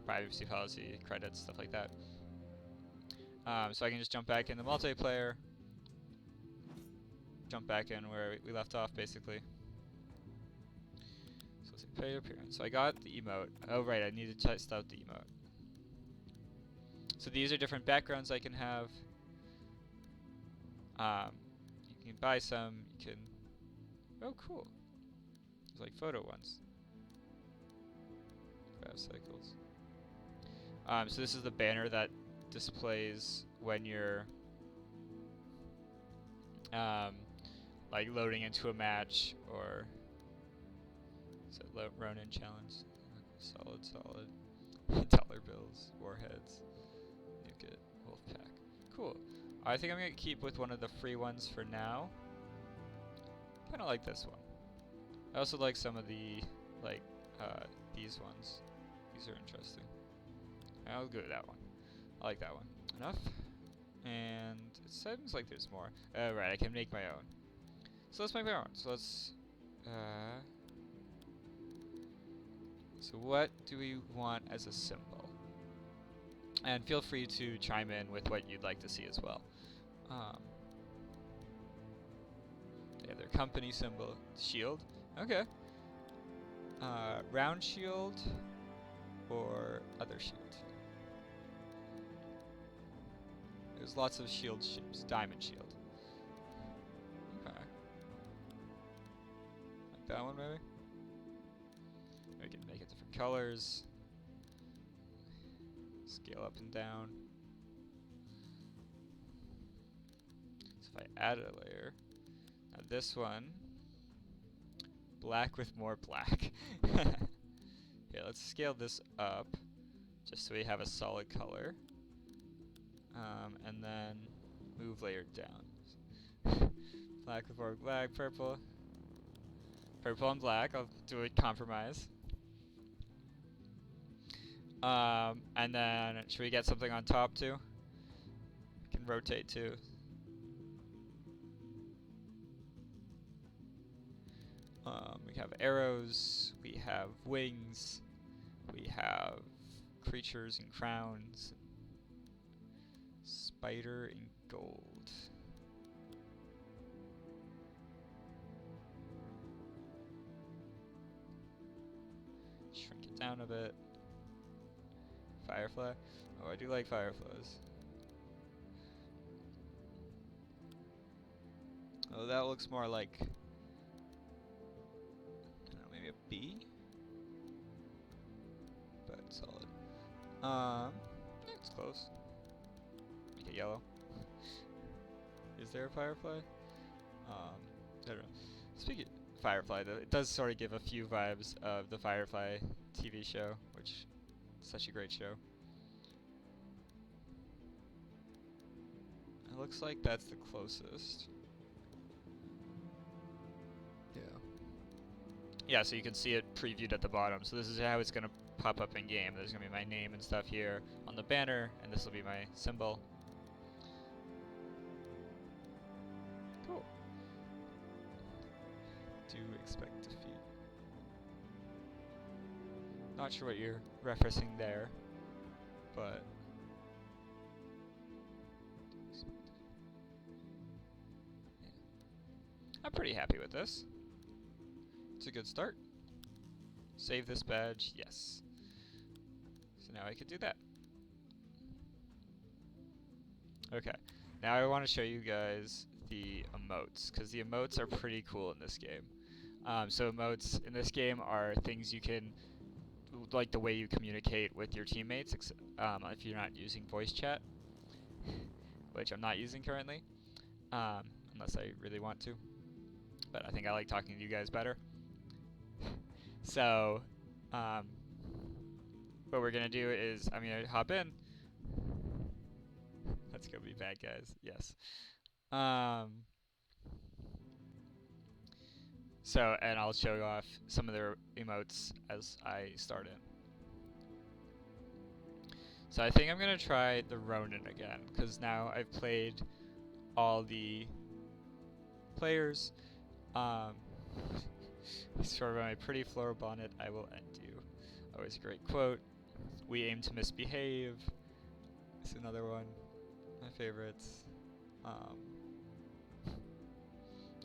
privacy policy, credits, stuff like that. So I can just jump back in the multiplayer, jump back in where we left off, basically. So let's see, player appearance. So I got the emote. Oh right, I need to test out the emote. So these are different backgrounds I can have. You can buy some. You can. Oh, cool. There's like photo ones. Graph cycles. So this is the banner that displays when you're like loading into a match, or is it Ronin challenge? Solid. Dollar bills, warheads, Nuket, Wolfpack. Cool. I think I'm gonna keep with one of the free ones for now. Kinda like this one. I also like some of the these ones. These are interesting. I'll go with that one. I like that one. Enough. And it seems like there's more. Right, I can make my own. So let's make my own. So let's so what do we want as a symbol? And feel free to chime in with what you'd like to see as well. They have their company symbol. Shield. Okay. Round shield or other shield. There's lots of shield shapes. Diamond shield. Okay. Like that one maybe? We can make it different colors. Scale up and down. So if I add a layer, now this one, black with more black. Yeah, let's scale this up, just so we have a solid color. And then move layer down. Black with more black, purple. Purple and black, I'll do a compromise. And then, should we get something on top too? We can rotate too. We have arrows, we have wings, we have creatures and crowns, spider in gold. Shrink it down a bit. Firefly? Oh, I do like fireflies. Oh, that looks more like, I don't know, maybe a bee? But solid. Yeah, it's close. Make it yellow. Is there a firefly? I don't know. Speaking of Firefly, though, it does sort of give a few vibes of the Firefly TV show, which is such a great show. It looks like that's the closest. Yeah. Yeah, so you can see it previewed at the bottom. So this is how it's going to pop up in game. There's going to be my name and stuff here on the banner, and this will be my symbol. Cool. Do expect defeat. Not sure what you're referencing there, but yeah. I'm pretty happy with this. It's a good start. Save this badge, yes. So now I can do that. Okay, now I want to show you guys the emotes, because the emotes are pretty cool in this game. So emotes in this game are things you can, like the way you communicate with your teammates, if you're not using voice chat, which I'm not using currently, unless I really want to. But I think I like talking to you guys better. So, what we're gonna do is I'm gonna hop in. Let's go be bad guys. Yes. So, and I'll show you off some of their emotes as I start in. So I think I'm gonna try the Ronin again, because now I've played all the players. Sort of my pretty floral bonnet, I will end you. Always a great quote. We aim to misbehave. It's another one. My favorites.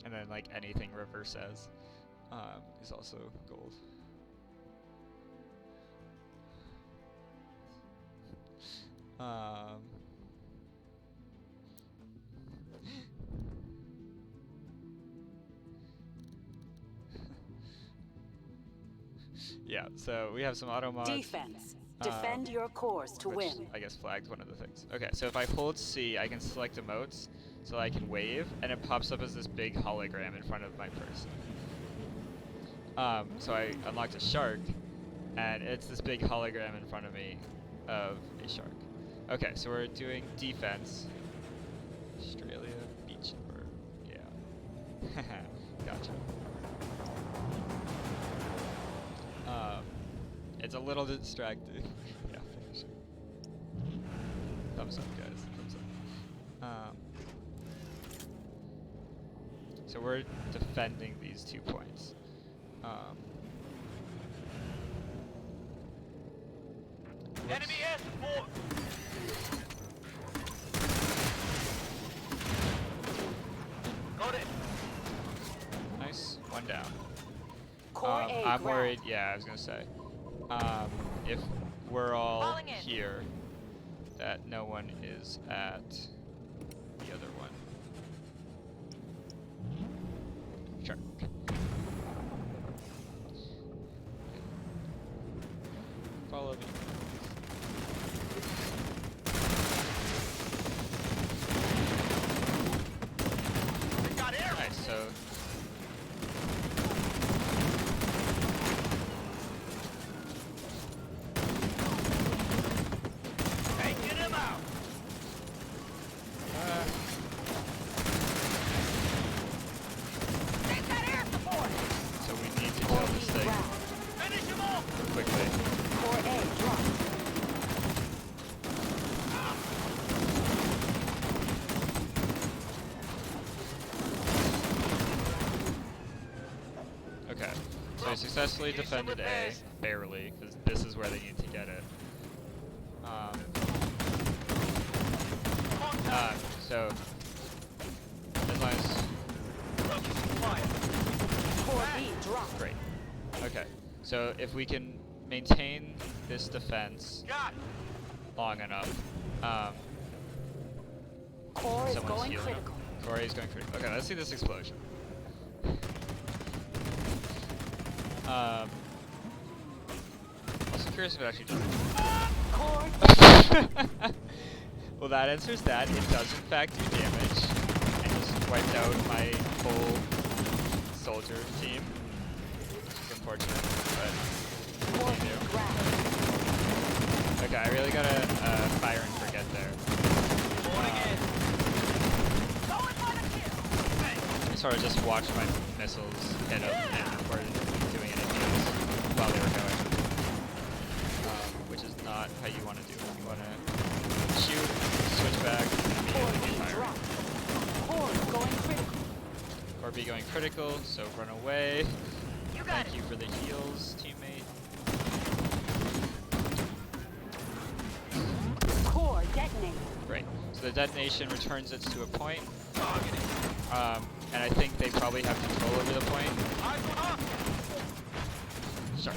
And then like anything River says is also gold. Yeah, so we have some auto mods. Defense. Defend your cores to which win. I guess flagged one of the things. Okay, so if I hold C, I can select emotes, so I can wave, and it pops up as this big hologram in front of my person. So I unlocked a shark, and it's this big hologram in front of me of a shark. Okay, so we're doing defense. Australia beach number. Yeah. Gotcha. It's a little distracting. Yeah, for sure. Thumbs up, guys. Thumbs up. So we're defending these 2 points. Enemy air support! Got it! Nice. One down. Core A I'm ground. worried. Yeah, I was gonna say. If we're all Falling in. here, that no one is at the other one. Sure. Follow me. They got air! Nice. So. Taking him out! They've got air support! So we need to Core kill B this thing ground. Finish him off! quickly. Core A dropped. Okay. So I successfully Use some defended A, repairs. barely, because this is where they need to get it. So as long as Core B dropped. great. Okay. So if we can maintain this defense Got long enough, Core is someone's going healing up. critical. Corey's going critical. Okay, let's see this explosion. Also curious if it actually does. Core Well, that answers that. It does in fact do damage, and just wiped out my whole soldier team, which is unfortunate, but Core what B do you do? ground. Okay, I really gotta fire and forget there. Falling in! Going for the kill! I sort of just watched my missiles hit them and were doing interviews while they were going, which is not how you want to do it. You want to shoot, switch back, and Core immediately B fire. dropped. Core is going critical. Or be going critical, so run away. You got Thank you for the heals, teammate. Core detonated. Great. So the detonation returns it to a point, Targeting. and I think they probably have control over the point. Eyes on up! Sure.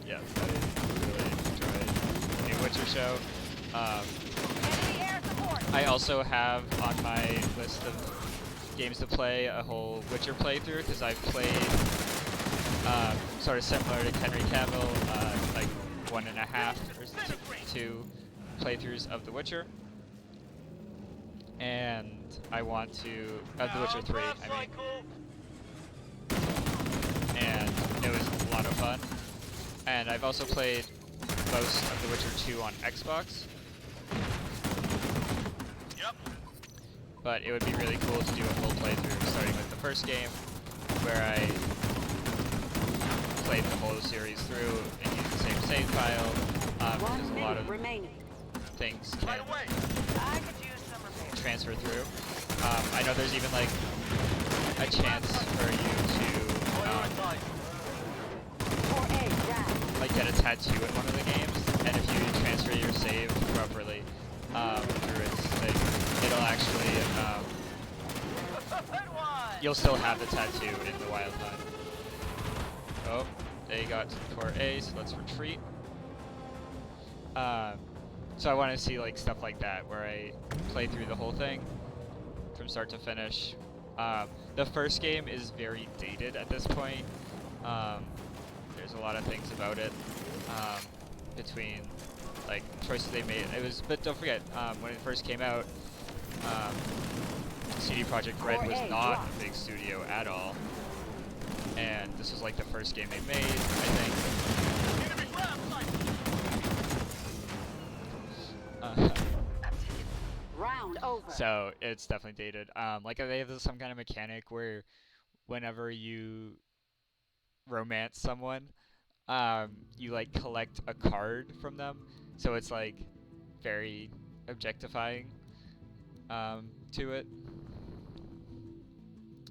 Yes, I really enjoy New Witcher show. Enemy air support! I also have on my list of games to play a whole Witcher playthrough, because I've played sort of similar to Henry Cavill, like 1.5 or 2 playthroughs of The Witcher. And I want to, of The Witcher 3, I mean. And it was a lot of fun. And I've also played most of The Witcher 2 on Xbox. Yep. But it would be really cool to do a full playthrough, starting with the first game, where I played the whole series through and used the same save file, because 1 a lot minute of remaining. things Right can away! I could use some repairs. transfer through. I know there's even like a chance for you to Core A, grab. like get a tattoo in one of the games, and if you transfer your save properly through its thing, it'll actually Good one. you'll still have the tattoo in the wild hunt. Oh, they got to core A, so let's retreat. So I want to see like stuff like that where I play through the whole thing from start to finish. The first game is very dated at this point. There's a lot of things about it between like choices they made. But don't forget when it first came out, CD Projekt Red was not a big studio at all, and this was like the first game they made, I think. Enemy ground sight. Round over. So it's definitely dated. Like they have some kind of mechanic where whenever you romance someone, you like collect a card from them. So it's like very objectifying to it.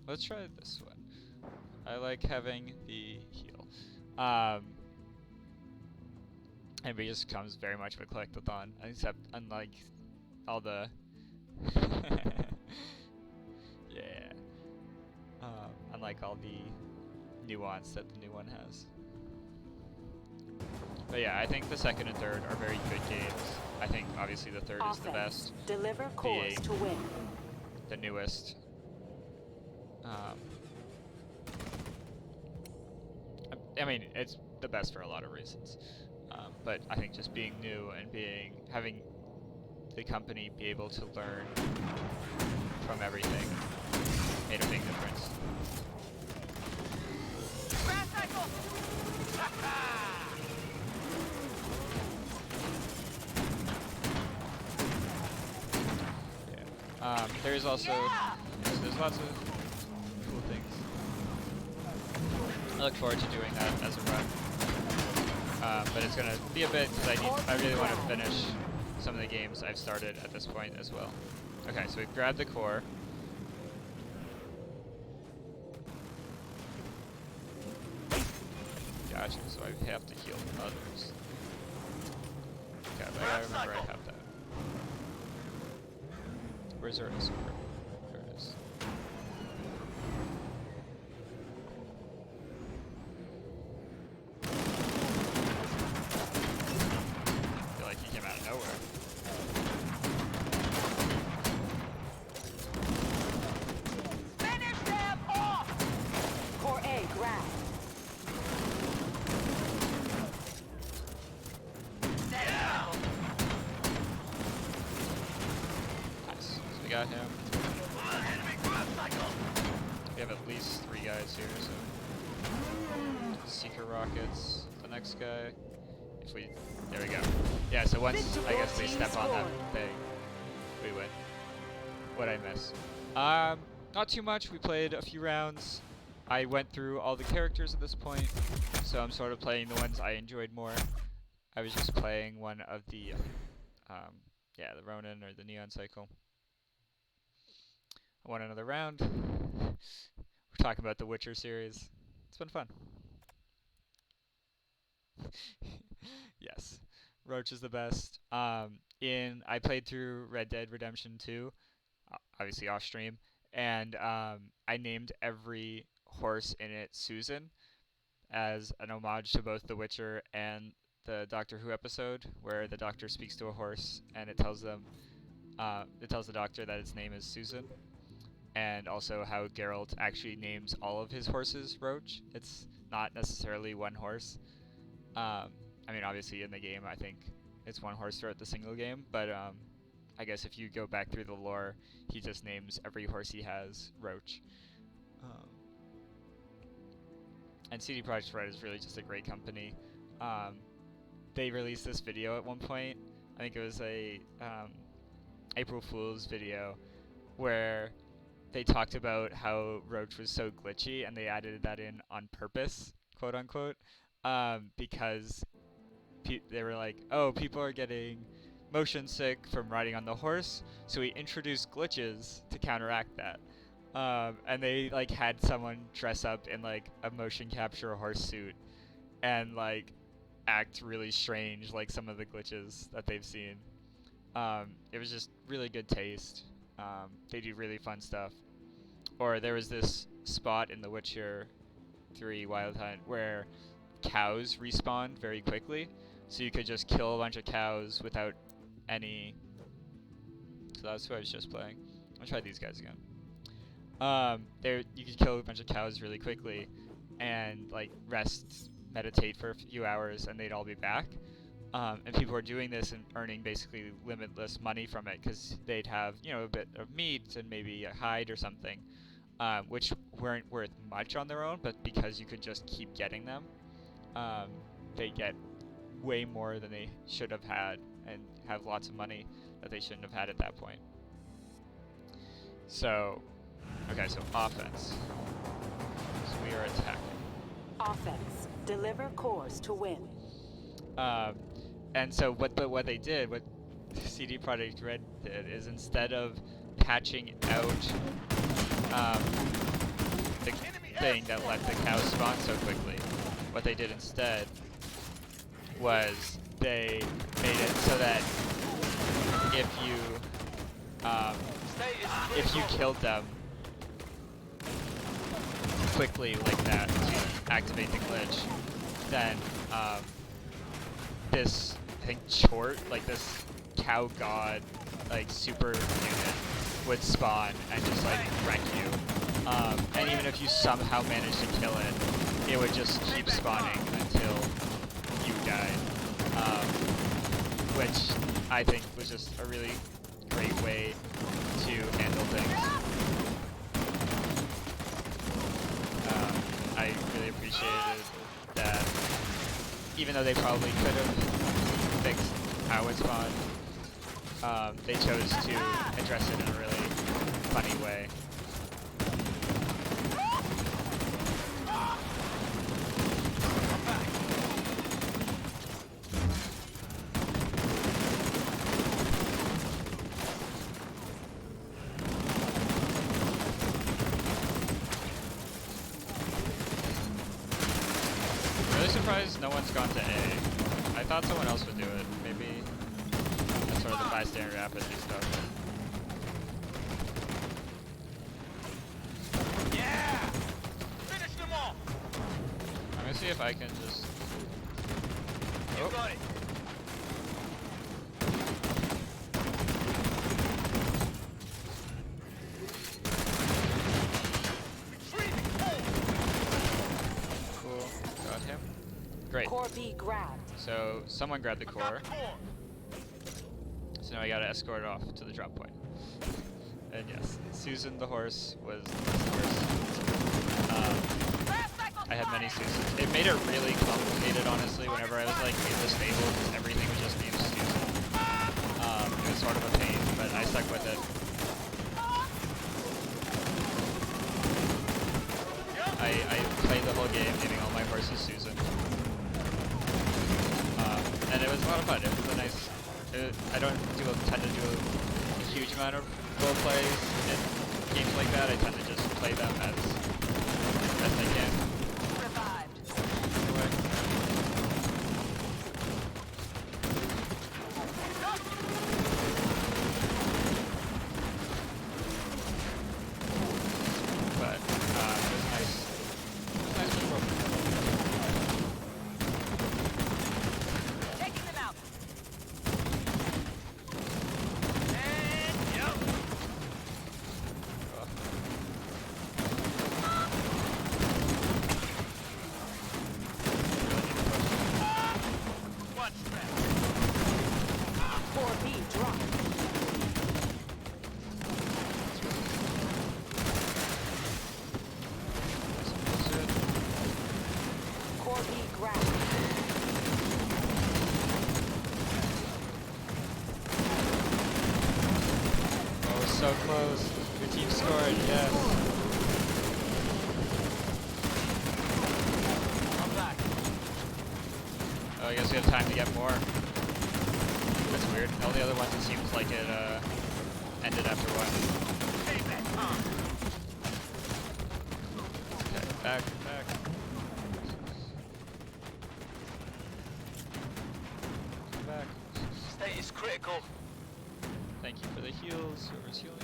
Let's try this one. I like having the heal. And it just comes very much of a collectathon, except unlike all the yeah. Unlike all the nuance that the new one has. But yeah, I think the second and third are very good games. I think obviously the third is the best, Deliver cores to win. the newest. I mean, it's the best for a lot of reasons. But I think just being new and having the company be able to learn from everything made a big difference. Ground cycle. Yeah. There's also there's lots of cool things. I look forward to doing that as a run. But it's gonna be a bit because I really want to finish some of the games I've started at this point as well. Okay, so we've grabbed the core. Gotcha, so I have to heal others. Okay, but I gotta remember I have that. Where's our escort? There it is. I feel like he came out of nowhere. Finish them off. Core A, grab. Nice. So we got him. Enemy ground cycle. We have at least 3 guys here, so. Seeker rockets, the next guy. There we go. Yeah, so once I guess they step on that thing, we win. What'd I miss? Not too much. We played a few rounds. I went through all the characters at this point, so I'm sort of playing the ones I enjoyed more. I was just playing one of the, yeah, the Ronin or the Neon Cycle. I won another round. We're talking about the Witcher series. It's been fun. Yes, Roach is the best. I played through Red Dead Redemption 2, obviously off stream, and I named every horse in it Susan as an homage to both The Witcher and the Doctor Who episode where the Doctor speaks to a horse and it tells the Doctor that its name is Susan, and also how Geralt actually names all of his horses Roach. It's not necessarily one horse. I mean, obviously in the game, I think it's one horse throughout the single game, but I guess if you go back through the lore, he just names every horse he has Roach. And CD Projekt Red is really just a great company. They released this video at one point. I think it was a April Fool's video where they talked about how Roach was so glitchy, and they added that in on purpose, quote unquote, because they were like, oh, people are getting motion sick from riding on the horse, so we introduced glitches to counteract that. And they like had someone dress up in like a motion capture horse suit and like act really strange, like some of the glitches that they've seen. It was just really good taste. They do really fun stuff. Or there was this spot in The Witcher 3 Wild Hunt where cows respawned very quickly, so you could just kill a bunch of cows without any. So that's what I was just playing. I'll try these guys again. There you could kill a bunch of cows really quickly, and like rest, meditate for a few hours, and they'd all be back. And people were doing this and earning basically limitless money from it because they'd have, you know, a bit of meat and maybe a hide or something, which weren't worth much on their own, but because you could just keep getting them, they get way more than they should have had and have lots of money that they shouldn't have had at that point. So, okay, so offense. So we are attacking. Offense. Deliver cores to win. And so what they did, what CD Projekt Red did, is instead of patching out the thing that let the cows spawn so quickly, what they did instead was they made it so that if you killed them quickly like that to activate the glitch, then this, I think, Chort, like this cow god, like super unit would spawn and just like wreck you. And even if you somehow managed to kill it, it would just keep spawning until you died. Which I think was just a really great way to handle things. I really appreciated that, even though they probably could have fixed how it spawned, they chose to address it in a really funny way. Surprised no one's gone to A. I thought someone else would do it. Maybe that's sort of the bystander apathy stuff. Yeah! Finish them all! I'm gonna see if I can just. You got it! Cool. Got him. Great. Core B grabbed. So someone grabbed the core. So now I gotta escort it off to the drop point. And yes, Susan the horse was the horse. I had many Susans. It made it really complicated, honestly, whenever I was like in the stable, because everything was just named Susan. It was sort of a pain, but I stuck with it. I played the whole game naming all my horses Susan. And it was a lot of fun. It was a nice. I don't tend to do a huge amount of role plays in games like that. I tend to just play them as best I can. Revived. Anyway. But it was nice. It was nice role play. Taking them out. And yep. One strap. Core B dropped. Core B grabbed. Oh, so close. Your team scored, yes. I'm back. Oh, I guess we have time to get more. That's weird. All the other ones, it seems like it ended after one. Payback time. back, back. Come back. State is critical. Thank you for the heals. Whoever's healing it.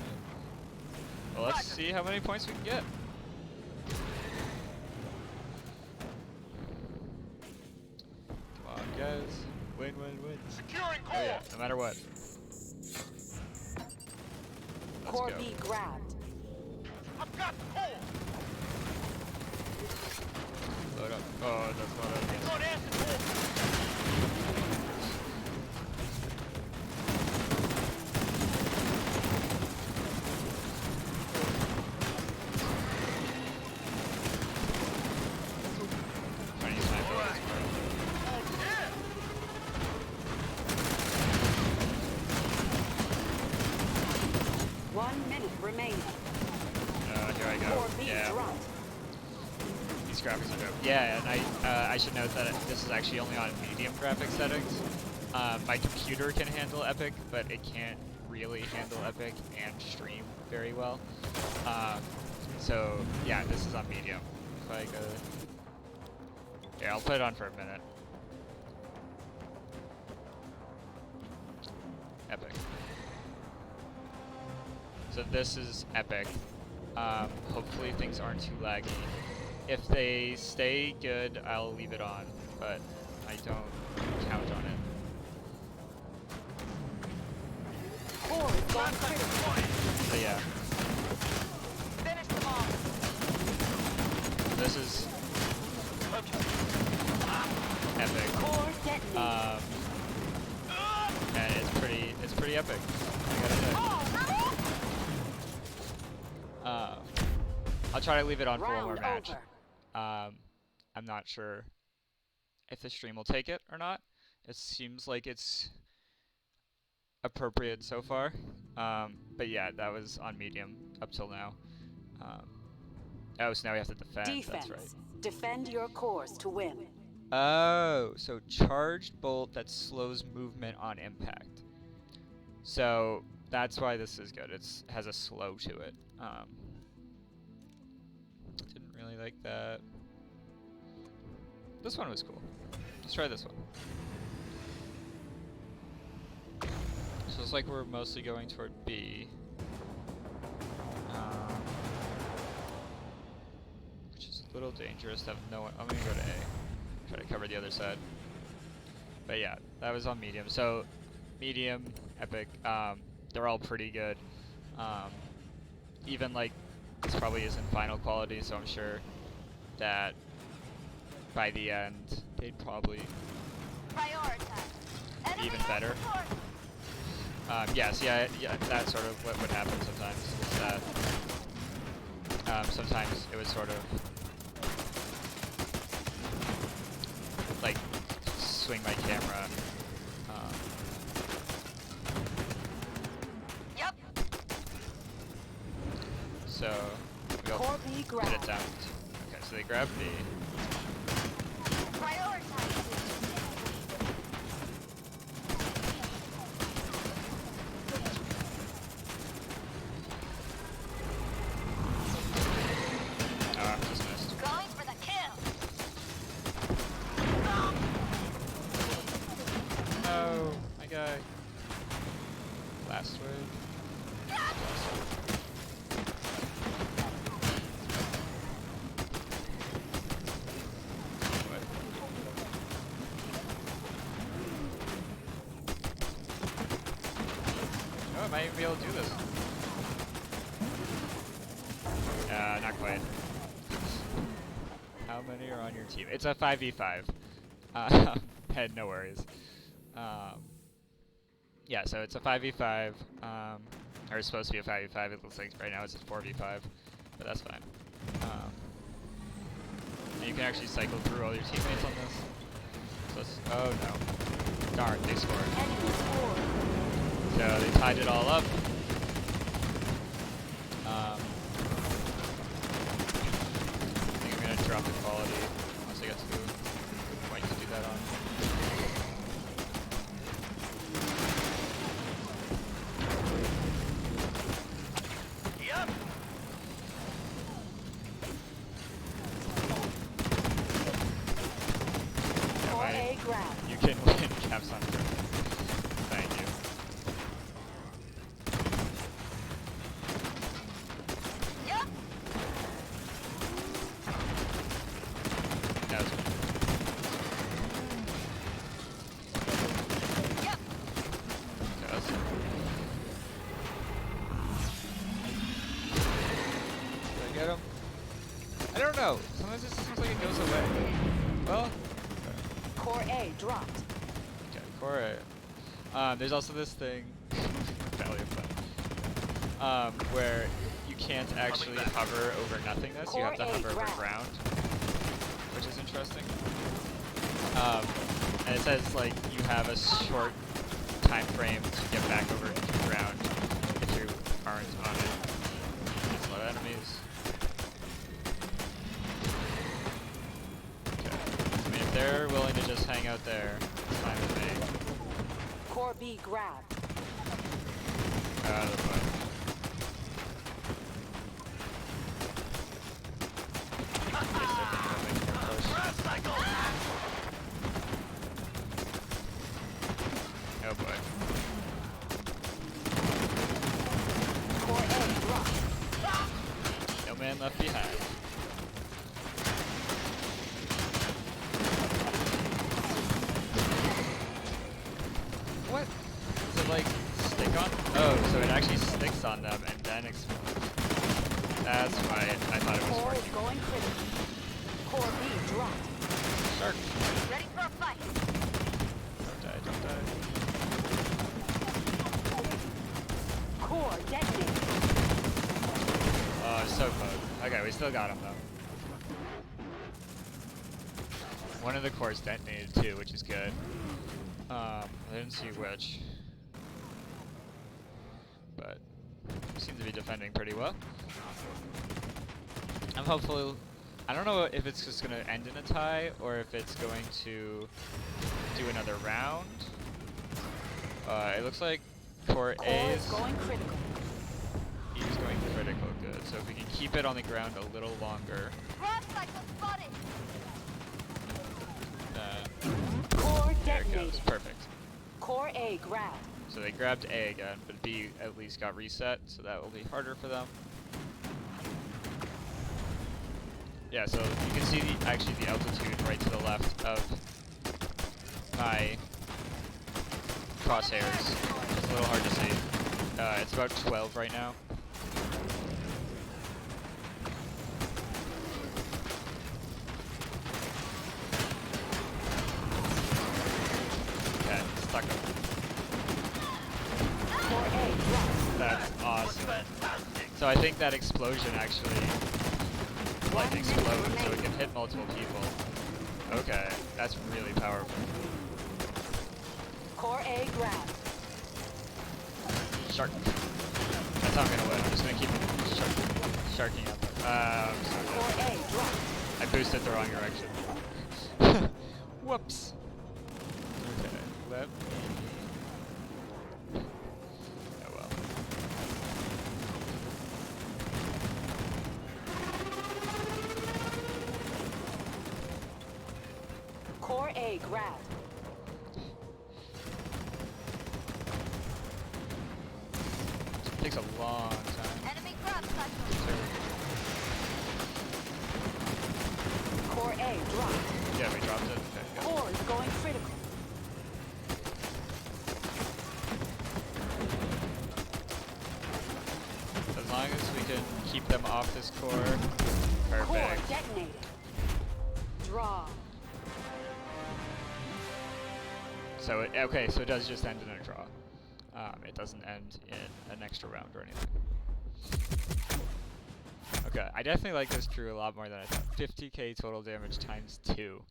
Well, let's see how many points we can get. Come on, guys. Win, win, win. Securing Oh core. yeah, no matter what. Let's Core go. B grabbed. I've got the core. Load up. Oh, that's not it. Got acid core. Trying to use my abilities for it. Oh, yeah. 1 minute remaining. Here I go. Core B Yeah. dropped. These graphics are dope. Yeah, and I should note that this is actually only on medium graphic settings. My computer can handle Epic, but it can't really handle Epic and stream very well. So yeah, this is on medium. If I go, yeah, I'll put it on for a minute. Epic. So this is Epic. Hopefully things aren't too laggy. If they stay good, I'll leave it on, but I don't count on it. Core is gone Contact critical. deployed. So yeah, Finish them off. this is Okay. Epic. Core detonated. And it's pretty epic. I gotta say. I'll try to leave it on for one more Round match. over. I'm not sure if the stream will take it or not. It seems like it's appropriate so far. But yeah, that was on medium up till now. Oh, so now we have to defend. Defense. That's right. Defend your cores to win. Oh, so charged bolt that slows movement on impact. So that's why this is good. It has a slow to it. Didn't really like that. This one was cool. Let's try this one. So it's like we're mostly going toward B. Which is a little dangerous to have no one. I'm gonna go to A. Try to cover the other side. But yeah, that was on medium. So medium, epic, they're all pretty good. Even like this probably isn't final quality, so I'm sure that by the end they'd probably Prioritize. even better. Yes, yeah, that's sort of what would happen sometimes. Is that sometimes it would sort of like swing my camera. Yep. So we'll Core B hit it grabbed. down. Okay, so they grab B. Prioritize. Just missed. Going for the kill. No, my guy. Last wave. What? Oh, I might even be able to do this. Not quite. How many are on your team? It's a 5v5. And no worries. Yeah, so it's a 5v5. Or it's supposed to be a 5v5. It looks like right now it's a 4v5. But that's fine. And you can actually cycle through all your teammates on this. So it's, oh no. Darn, they scored. Enemy scored. So they tied it all up. I think I'm gonna drop the quality once I get to the point to do that on. Yep. I don't know. Sometimes it seems like it goes away. Well, Core A dropped. okay, core A. There's also this thing, Valley of Fun, where you can't actually hover over nothingness. You have to Core A hover over ground. ground, which is interesting. And it says like you have a short time frame to get back over to ground if you aren't on it. There's a lot of enemies. Okay. I mean, if they're willing to just hang out there, it's fine with me. Core B grabbed. That's fine. Oh boy. Core A dropped. No man left behind. What? Does it like stick on? Oh, so it actually sticks on them and then explodes. That's why I thought it was Core is working. going critical. Core B dropped. Shark. Ready for a fight. Don't die, don't die. Core detonated. Oh, it's so close. Okay, we still got him though. One of the cores detonated too, which is good. I didn't see which. But seem to be defending pretty well. I'm hopeful. I don't know if it's just gonna end in a tie or if it's going to do another round. It looks like core Core A is going critical. He's going critical, good. So if we can keep it on the ground a little longer. Run cycle spotted. Core There it goes, detonated. perfect. Core A grabbed. So they grabbed A again, but B at least got reset, so that will be harder for them. Yeah, so you can see actually the altitude right to the left of my crosshairs. It's a little hard to see. It's about 12 right now. Okay, stuck him. Core A dropped. That's awesome. So I think that explosion actually like explodes, so it can hit multiple people. Okay, that's really powerful. Core A grabbed. Shark. That's how I'm gonna win. I'm just gonna keep sharking up. So Core good. A dropped. I boosted the wrong direction. Whoops. Okay, let me. Oh well. Core A grabbed. It takes a long time. Enemy grab cycle. Core A dropped. Yeah, we dropped it. Okay, good. Core is going critical. As long as we can keep them off this core, Core perfect. detonated. Draw. So it, okay, so it does just end in a draw. It doesn't end in an extra round or anything. Okay, I definitely like this crew a lot more than I thought. 50k total damage times 2.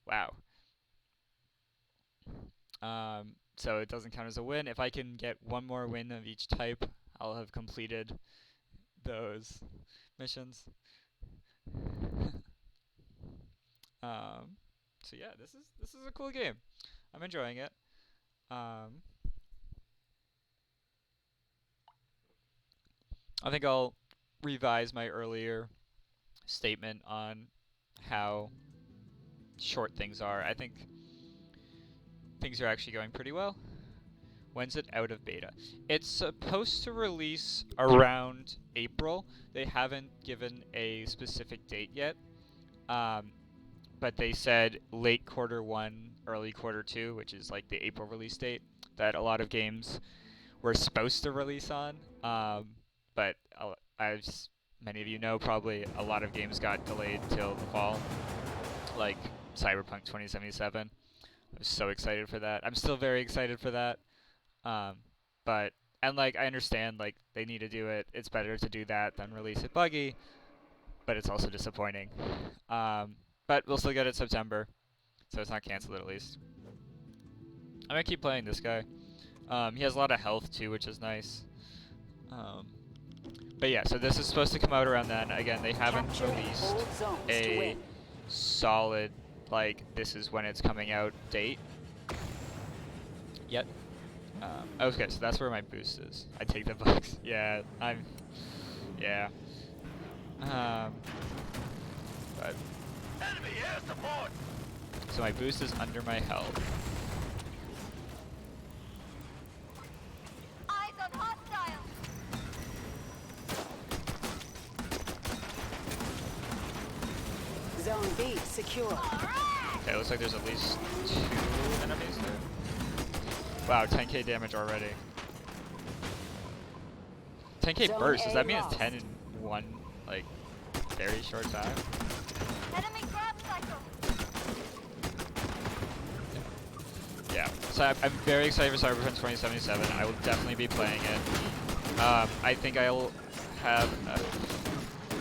Wow. So it doesn't count as a win. If I can get one more win of each type, I'll have completed those missions. So yeah, this is a cool game. I'm enjoying it. I think I'll revise my earlier statement on how short things are. I think things are actually going pretty well. When's it out of beta? It's supposed to release around April. They haven't given a specific date yet. But they said late Q1, early Q2, which is like the April release date that a lot of games were supposed to release on. But many of you know, probably a lot of games got delayed till the fall, like Cyberpunk 2077. I was so excited for that. I'm still very excited for that. But and like I understand like they need to do it. It's better to do that than release it buggy, but it's also disappointing. But we'll still get it September, so it's not canceled at least. I'm gonna keep playing this guy. He has a lot of health too, which is nice. But yeah, so this is supposed to come out around then. Again, they haven't Capture and released hold zones to a win. solid, like, this is when it's coming out date yet. Okay, so that's where my boost is. I take the bugs. Yeah, yeah. But, Enemy air support! so my boost is under my health. Eyes on hostile. Zone B secure. Alright! Okay, looks like there's at least 2 enemies there. Wow, 10k damage already. 10k Zone burst, does A that mean it's lost. 10 in one, like, very short time? Enemy grab cycle. Yeah, so I'm very excited for Cyberpunk 2077. I will definitely be playing it. I think I'll have a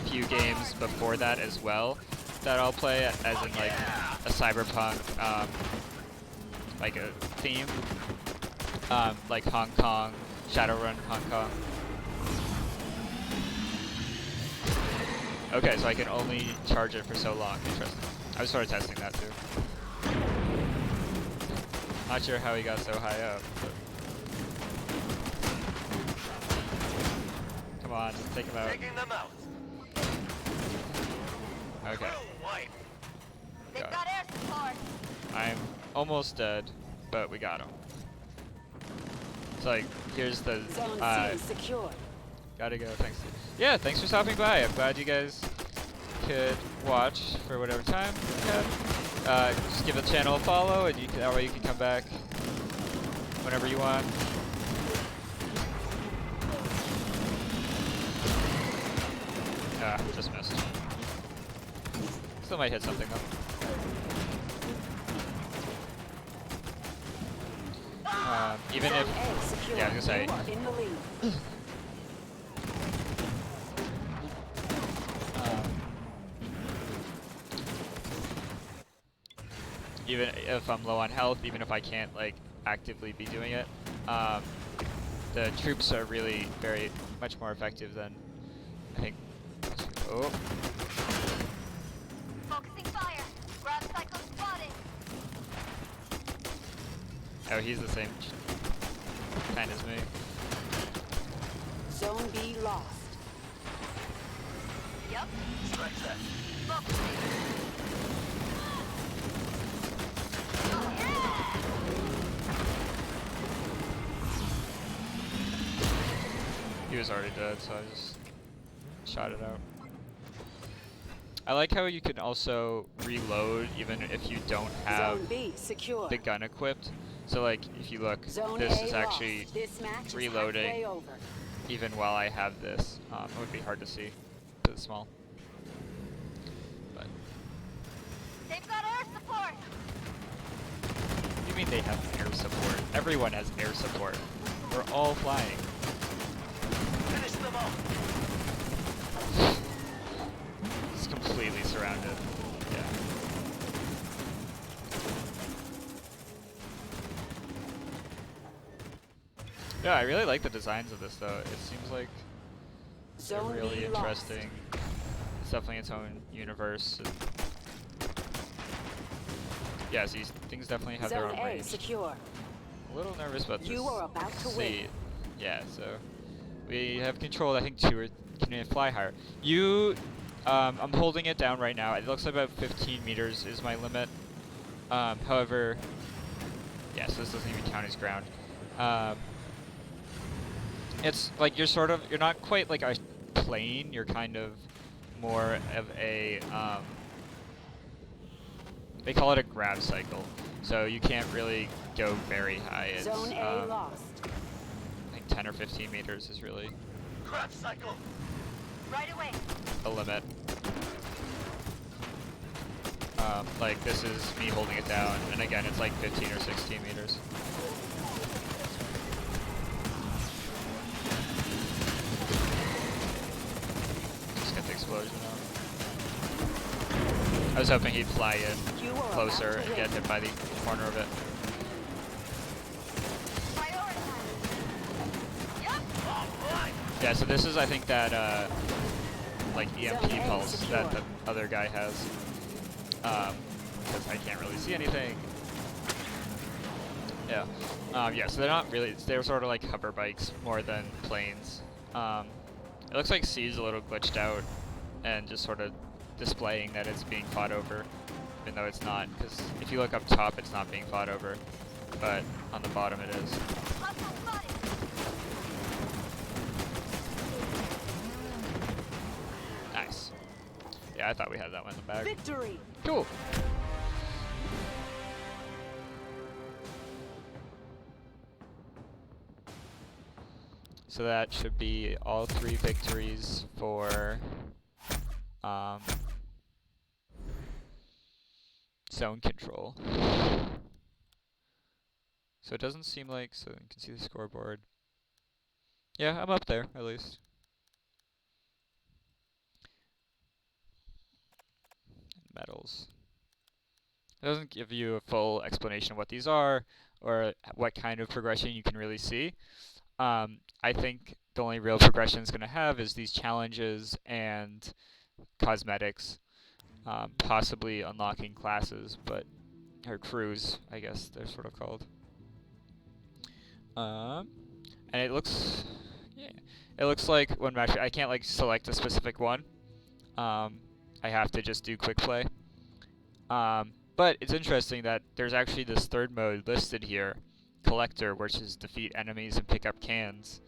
few games before that as well that I'll play, as in like a Cyberpunk, like a theme, like Hong Kong, Shadowrun Hong Kong. Okay, so I can only charge it for so long. Interesting. I was sort of testing that too. Not sure how he got so high up. But come on, just take him out. Taking them out. Okay, Crew wipe. They've Got got air support. I'm almost dead, but we got him. So like, here's the Zone C secure. gotta go. Thanks. Yeah, thanks for stopping by. I'm glad you guys could watch for whatever time you had. Just give the channel a follow, and that way you can come back whenever you want. Ah, just missed. Still might hit something though. Even Zone if, A secure. yeah, I was gonna say, You are in the lead. even if I'm low on health, even if I can't like actively be doing it, the troops are really very much more effective than I think. Oh, Focusing fire. Grab cycle spotted. oh, he's the same kind as me. Zone B lost. Yep. Stretch that. Focusing. Oh, yeah! He was already dead, so I just shot it out. I like how you can also reload even if you don't have Zone B secure. the gun equipped. So like, if you look, Zone this A is lost. actually This match is reloading. halfway over. even while I have this. It would be hard to see because it's small. But They've got air support. what do you mean they have air support? Everyone has air support. We're all flying. Finish them off. It's completely surrounded. Yeah. Yeah, I really like the designs of this though. It seems like they're Zone really B lost. interesting. It's definitely its own universe. Yeah, so these things definitely have their Zone own A range. secure. A little nervous about this. You are about to win. seat. Yeah, so we have controlled, I think, 2 or can fly higher. You, I'm holding it down right now. It looks like about 15 meters is my limit. However, yeah, so this doesn't even count as ground. It's like you're not quite like a plane. You're kind of more of a, they call it a grab cycle. So you can't really go very high. It's, Zone A lost. I think 10 or 15 meters is really. Crab cycle. Right away. a limit. Like this is me holding it down, and again it's like 15 or 16 meters. Just get the explosion out. I was hoping he'd fly in closer and get hit by the corner of it. Yeah, so this is, I think, that, like, EMP pulse that the other guy has. Because I can't really see anything. Yeah. Yeah, so they're not really, they're sort of like hover bikes more than planes. It looks like C's a little glitched out and just sort of displaying that it's being fought over, even though it's not, because if you look up top, it's not being fought over, but on the bottom it is. Nice. Yeah, I thought we had that one in the bag. Victory. Cool. So that should be all 3 victories for zone control. So it doesn't seem like, so you can see the scoreboard. Yeah, I'm up there at least. Medals. It doesn't give you a full explanation of what these are or what kind of progression you can really see. I think the only real progression it's going to have is these challenges and cosmetics, possibly unlocking classes, or crews, I guess they're sort of called. And it looks, yeah, it looks like when actually I can't like select a specific one. I have to just do quick play. But it's interesting that there's actually this third mode listed here, Collector, which is defeat enemies and pick up cans,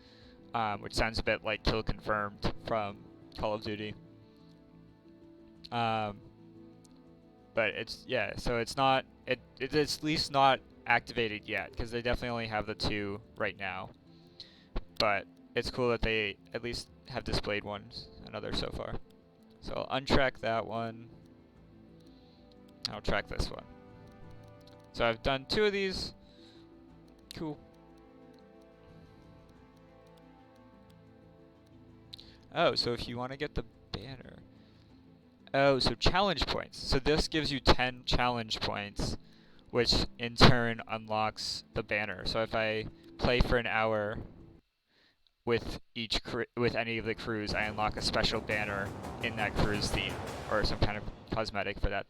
which sounds a bit like Kill Confirmed from Call of Duty. But it's, yeah, so it's not, it's at least not activated yet, because they definitely only have the 2 right now. But it's cool that they at least have displayed another so far. So I'll untrack that one. I'll track this one. So I've done 2 of these. Cool. Oh, so if you want to get the banner. Oh, so challenge points. So this gives you 10 challenge points, which in turn unlocks the banner. So if I play for an hour with with any of the crews, I unlock a special banner in that crew's theme, or some kind of cosmetic for that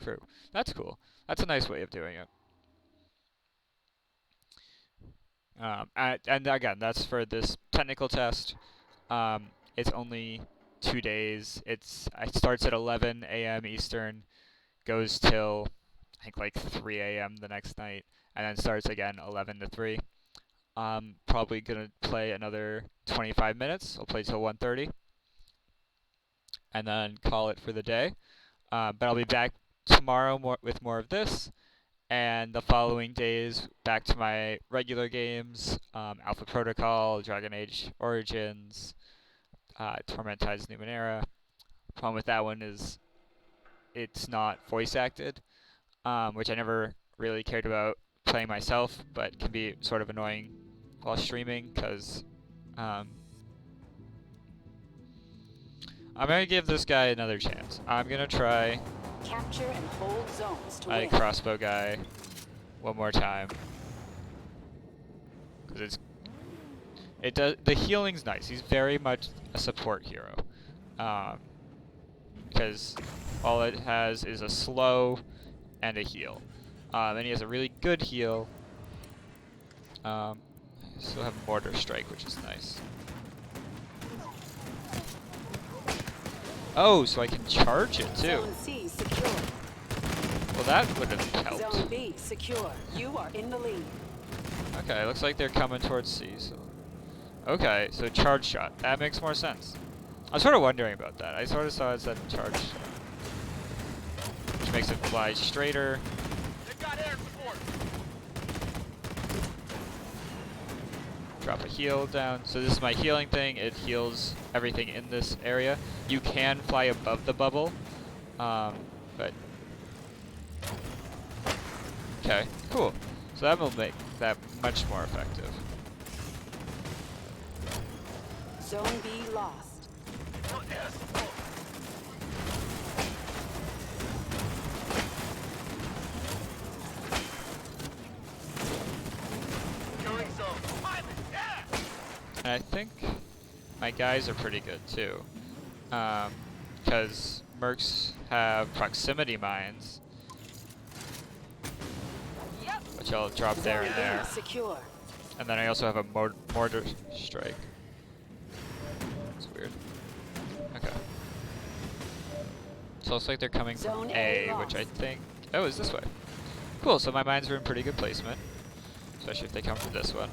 crew. That's cool. That's a nice way of doing it. And again, that's for this technical test. It's only 2 days. It starts at 11 a.m. Eastern, goes till I think like 3 a.m. the next night, and then starts again 11 to 3. I'm probably gonna play another 25 minutes. I'll play till 1:30, and then call it for the day. But I'll be back tomorrow with more of this, and the following days back to my regular games, Alpha Protocol, Dragon Age Origins, Torment Tides Numenera. Problem with that one is it's not voice acted, which I never really cared about playing myself, but can be sort of annoying while streaming, because I'm going to give this guy another chance. I'm going to try Capture and hold zones to my win. crossbow guy one more time, because the healing's nice. He's very much a support hero, because all it has is a slow and a heal, and he has a really good heal. Still have Mortar Strike, which is nice. Oh, so I can charge it too. Zone C secure. Well, that would have helped. Zone B secure. You are in the lead. Okay, looks like they're coming towards C. So, okay, so charge shot. That makes more sense. I was sort of wondering about that. I sort of saw it said charge shot, which makes it fly straighter. They've got air support. Drop a heal down. So this is my healing thing. It heals everything in this area. You can fly above the bubble, but okay, cool. So that will make that much more effective. Zone B lost. Got air support. Securing zone. Pilot, yeah! And I think my guys are pretty good too, because mercs have proximity mines, Yep. which I'll drop there and Zone there. A secure. And then I also have a mortar strike. It's weird. Okay. So it looks like they're coming Zone from A A, which I lost. think... Oh, it's this way. Cool, so my mines are in pretty good placement. Especially if they come from this one.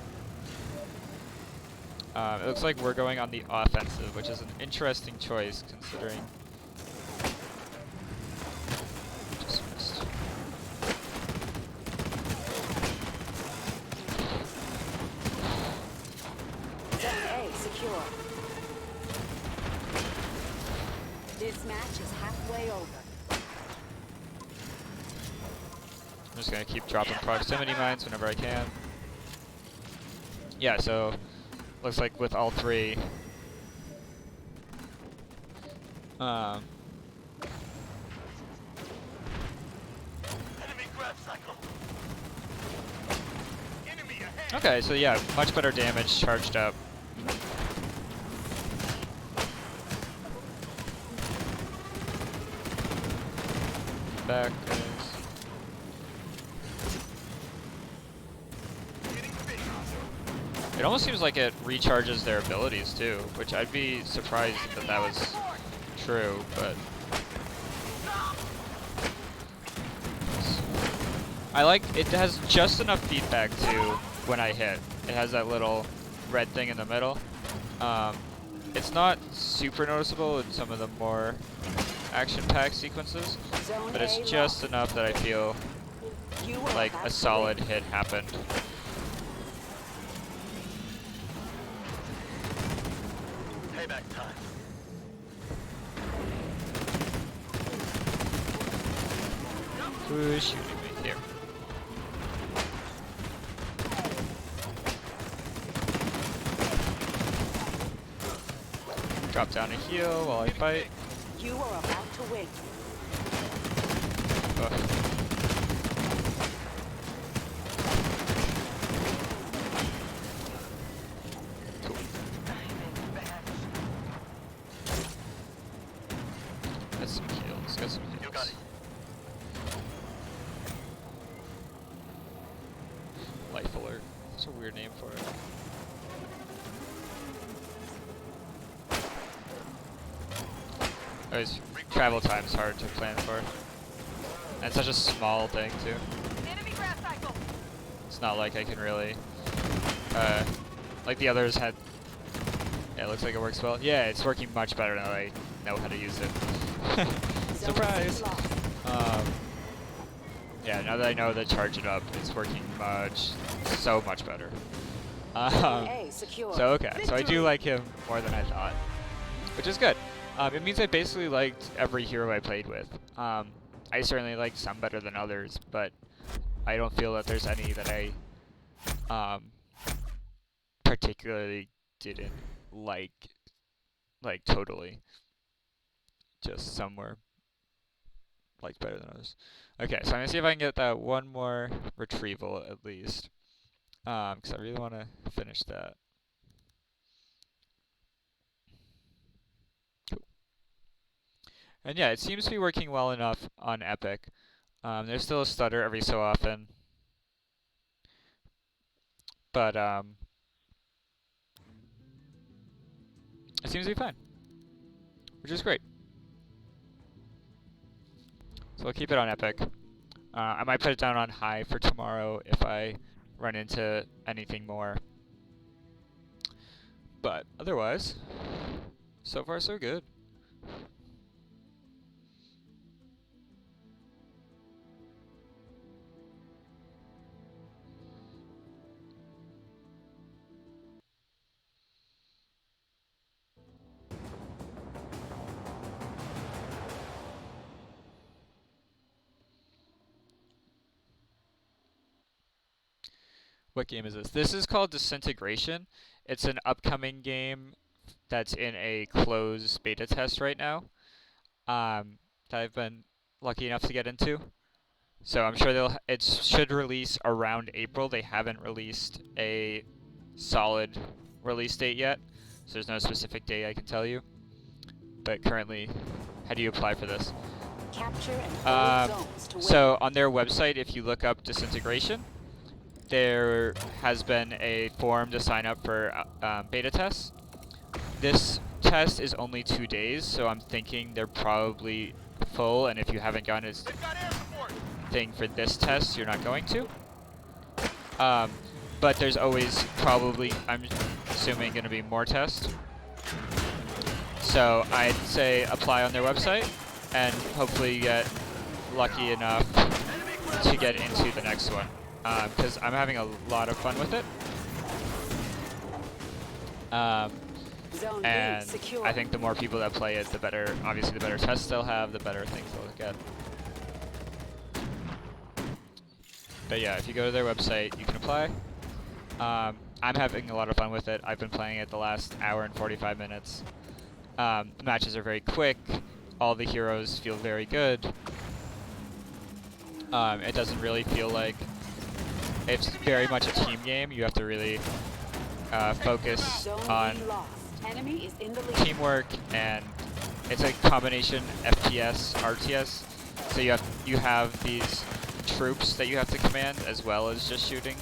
It looks like we're going on the offensive, which is an interesting choice considering... Just missed. Zone A secure. This match is halfway over. I'm just gonna keep dropping proximity mines whenever I can. Yeah, so looks like with all three, Enemy grab cycle. Enemy ahead. okay, so yeah, much better damage charged up. Back, guys. Getting big. It almost seems like it recharges their abilities too, which I'd be surprised that that was true, but I like it has just enough feedback to when I hit. It has that little red thing in the middle. It's not super noticeable in some of the more action-packed sequences, Zone but it's A just lost. enough that I feel You are like about a to solid win. hit happened. Payback time. Who's shooting me here? Drop down a heal while I fight. You are about to win. Ugh. Cool. Get some heals. Get some heals. You got it. Life alert. That's a weird name for it. Always, travel time's hard to plan for. And it's such a small thing too. Enemy grab cycle. It's not like I can really, like the others had. Yeah, it looks like it works well. Yeah, it's working much better now that I know how to use it. Zone Surprise! C lost. Yeah, now that I know to charge it up, it's working so much better. Zone A secure. So okay, so I do Victory. like him more than I thought, which is good. It means I basically liked every hero I played with. I certainly liked some better than others, but I don't feel that there's any that I particularly didn't like totally. Just some were liked better than others. Okay, so I'm gonna see if I can get that one more retrieval at least, because I really want to finish that. And yeah, it seems to be working well enough on Epic. There's still a stutter every so often, but it seems to be fine, which is great. So I'll keep it on Epic. I might put it down on high for tomorrow if I run into anything more. But otherwise, so far so good. What game is this? This is called Disintegration. It's an upcoming game that's in a closed beta test right now. That I've been lucky enough to get into. So I'm sure it should release around April. They haven't released a solid release date yet, so there's no specific date I can tell you. But currently, how do you apply for this? Capture and hold zones to win. So on their website, if you look up Disintegration, there has been a form to sign up for beta tests. This test is only 2 days, so I'm thinking they're probably full, and if you haven't gotten a They've got air support. thing for this test, you're not going to. But there's always probably, I'm assuming, going to be more tests. So I'd say apply on their website, and hopefully you get lucky enough to get into the next one. Because I'm having a lot of fun with it. Zone B And secure. I think the more people that play it, the better, obviously the better tests they'll have, the better things they'll get. But yeah, if you go to their website, you can apply. I'm having a lot of fun with it. I've been playing it the last hour and 45 minutes. The matches are very quick. All the heroes feel very good. It doesn't really feel like it's very much a team game. You have to really focus Zone on B lost. Enemy is in the lead. teamwork, and it's a combination FPS, RTS. So you have these troops that you have to command as well as just shooting.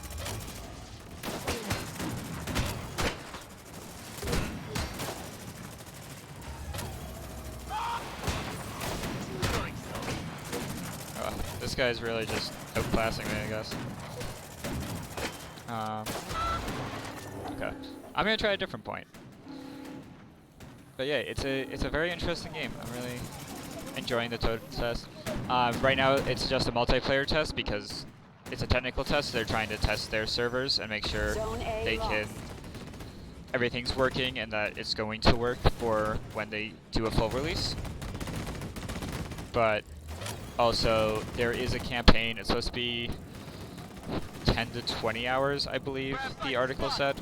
This guy's really just outclassing me, I guess. Okay, I'm gonna try a different point. But yeah, it's a very interesting game. I'm really enjoying the test. Right now, it's just a multiplayer test because it's a technical test. They're trying to test their servers and make sure Zone A they lost. can everything's working and that it's going to work for when they do a full release. But also, there is a campaign. It's supposed to be 10 to 20 hours, I believe the article said.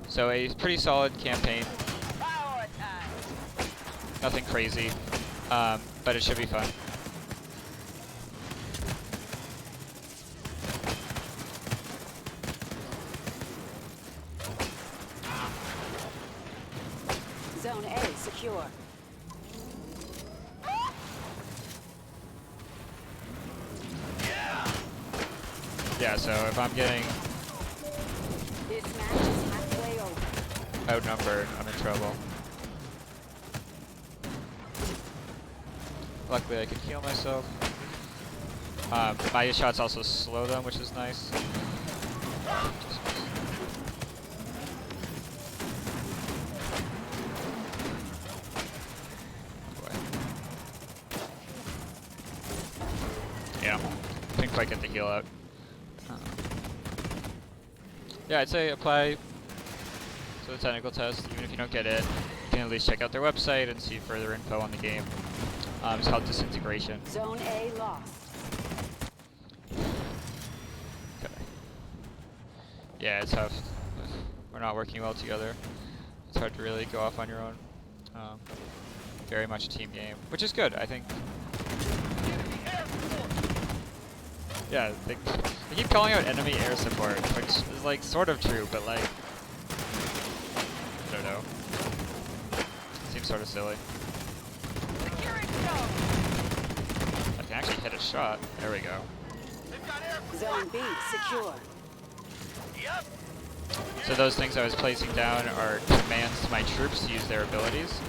So a pretty solid campaign. Power time. Nothing crazy, but it should be fun. Zone A secure. Yeah, so if I'm getting This match is halfway over. outnumbered, I'm in trouble. Luckily I can heal myself. My shots also slow them, which is nice. Boy. Yeah, couldn't quite get the heal out. Yeah, I'd say apply to the technical test. Even if you don't get it, you can at least check out their website and see further info on the game. It's called Disintegration. Zone A lost. Okay. Yeah, it's tough. We're not working well together. It's hard to really go off on your own. Very much a team game, which is good, I think. Yeah, they keep calling out enemy air support, which is like sort of true, but like, I don't know. Seems sort of silly. Securing zone. I can actually hit a shot. There we go. They've got air Zone B secure. Yep. So those things I was placing down are commands to my troops to use their abilities.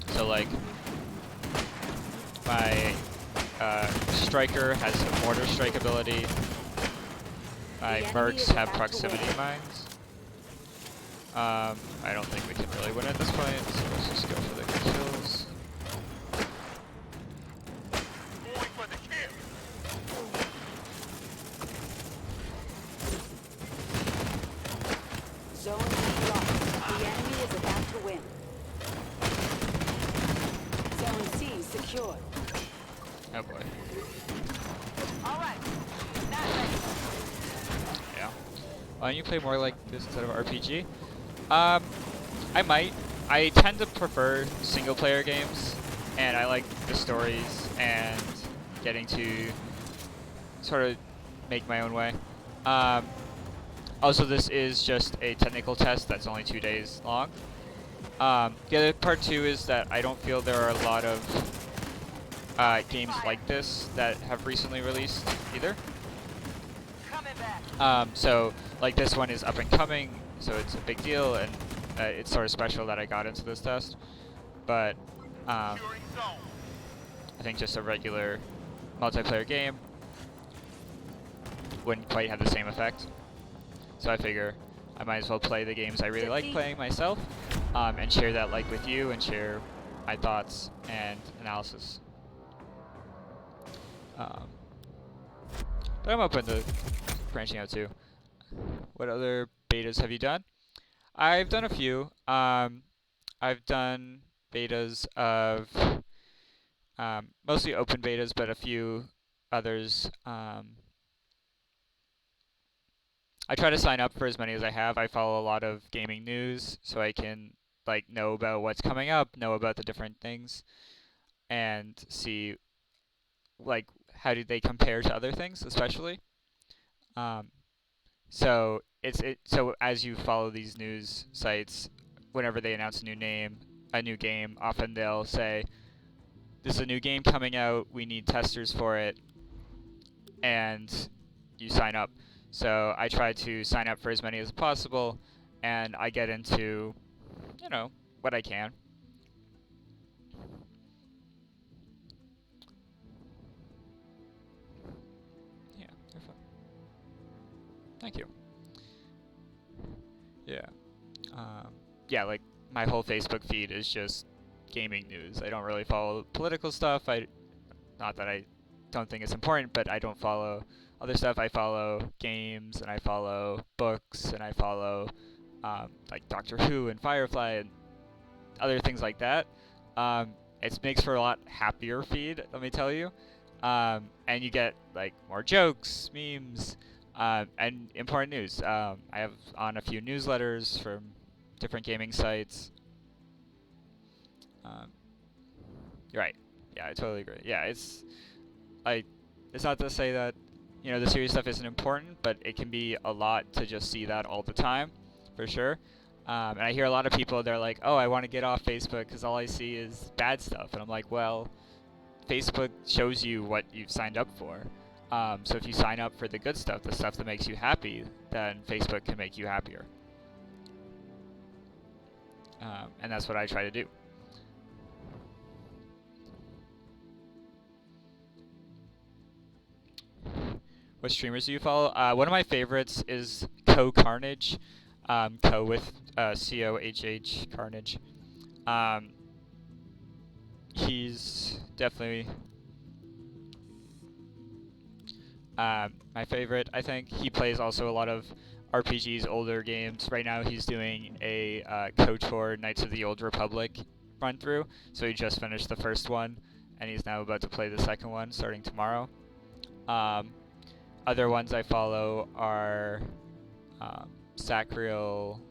So like, my striker has a mortar strike ability. My The enemy mercs is have about to proximity win. mines. I don't think we can really win at this point, so let's just go for the kills. Going for the kill. Zone B lost. The enemy is about to win. Zone C secure. Oh boy. All right. Why don't you play more like this instead of RPG? I might. I tend to prefer single-player games, and I like the stories and getting to sort of make my own way. Also, this is just a technical test that's only 2 days long. The other part too is that I don't feel there are a lot of games like this that have recently released either. Coming back. So like this one is up and coming, so it's a big deal, and it's sort of special that I got into this test. But Securing zone. I think just a regular multiplayer game wouldn't quite have the same effect. So I figure I might as well play the games I really like playing myself, and share that like with you, and share my thoughts and analysis. But I'm open to branching out too. What other betas have you done? I've done a few. I've done betas of mostly open betas, but a few others. I try to sign up for as many as I have. I follow a lot of gaming news, so I can like know about what's coming up, know about the different things, and see like how do they compare to other things, especially. So so as you follow these news sites, whenever they announce a new game, often they'll say, "This is a new game coming out. We need testers for it," and you sign up. So I try to sign up for as many as possible, and I get into, what I can. Yeah, they're fun. Thank you. Yeah. Yeah, like my whole Facebook feed is just gaming news. I don't really follow political stuff. Not that I don't think it's important, but I don't follow other stuff. I follow games, and I follow books, and I follow like Doctor Who and Firefly and other things like that. It makes for a lot happier feed, let me tell you. And you get like more jokes, memes, and important news. I have on a few newsletters from different gaming sites. You're right. Yeah, I totally agree. Yeah, it's not to say that the serious stuff isn't important, but it can be a lot to just see that all the time, for sure. And I hear a lot of people, they're like, "Oh, I want to get off Facebook because all I see is bad stuff," and I'm like, well, Facebook shows you what you've signed up for. So if you sign up for the good stuff, the stuff that makes you happy, then Facebook can make you happier. And that's what I try to do. What streamers do you follow? One of my favorites is Carnage. Co with COHH Carnage. He's definitely my favorite. I think he plays also a lot of RPGs, older games. Right now he's doing a KOTOR Knights of the Old Republic run through. So he just finished the first one, and he's now about to play the second one starting tomorrow. Other ones I follow are Sacriel,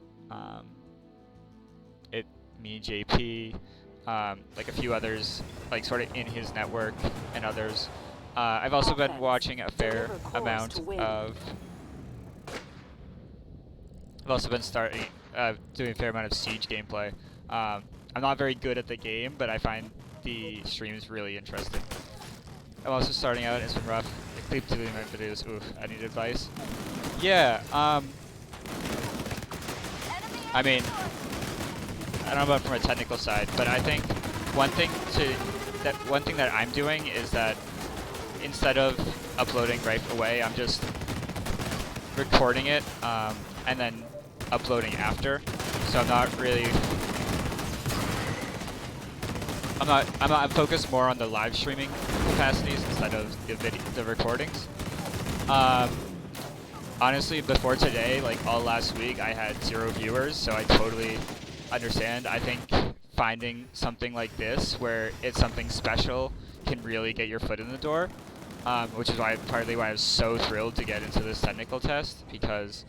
JP, like a few others, like sort of in his network, and others. I've also been watching a fair amount of. I've also been doing a fair amount of Siege gameplay. I'm not very good at the game, but I find the streams really interesting. I'm also starting out. It's been rough. I keep deleting my videos. Oof, I need advice. Yeah. I mean, I don't know about from a technical side, but I think one thing that I'm doing is that instead of uploading right away, I'm just recording it and then uploading after. So I'm not really. I'm focused more on the live streaming capacities instead of the recordings. Honestly, before today, like all last week, I had 0 viewers, so I totally understand. I think finding something like this, where it's something special, can really get your foot in the door, which is partly why I was so thrilled to get into this technical test, because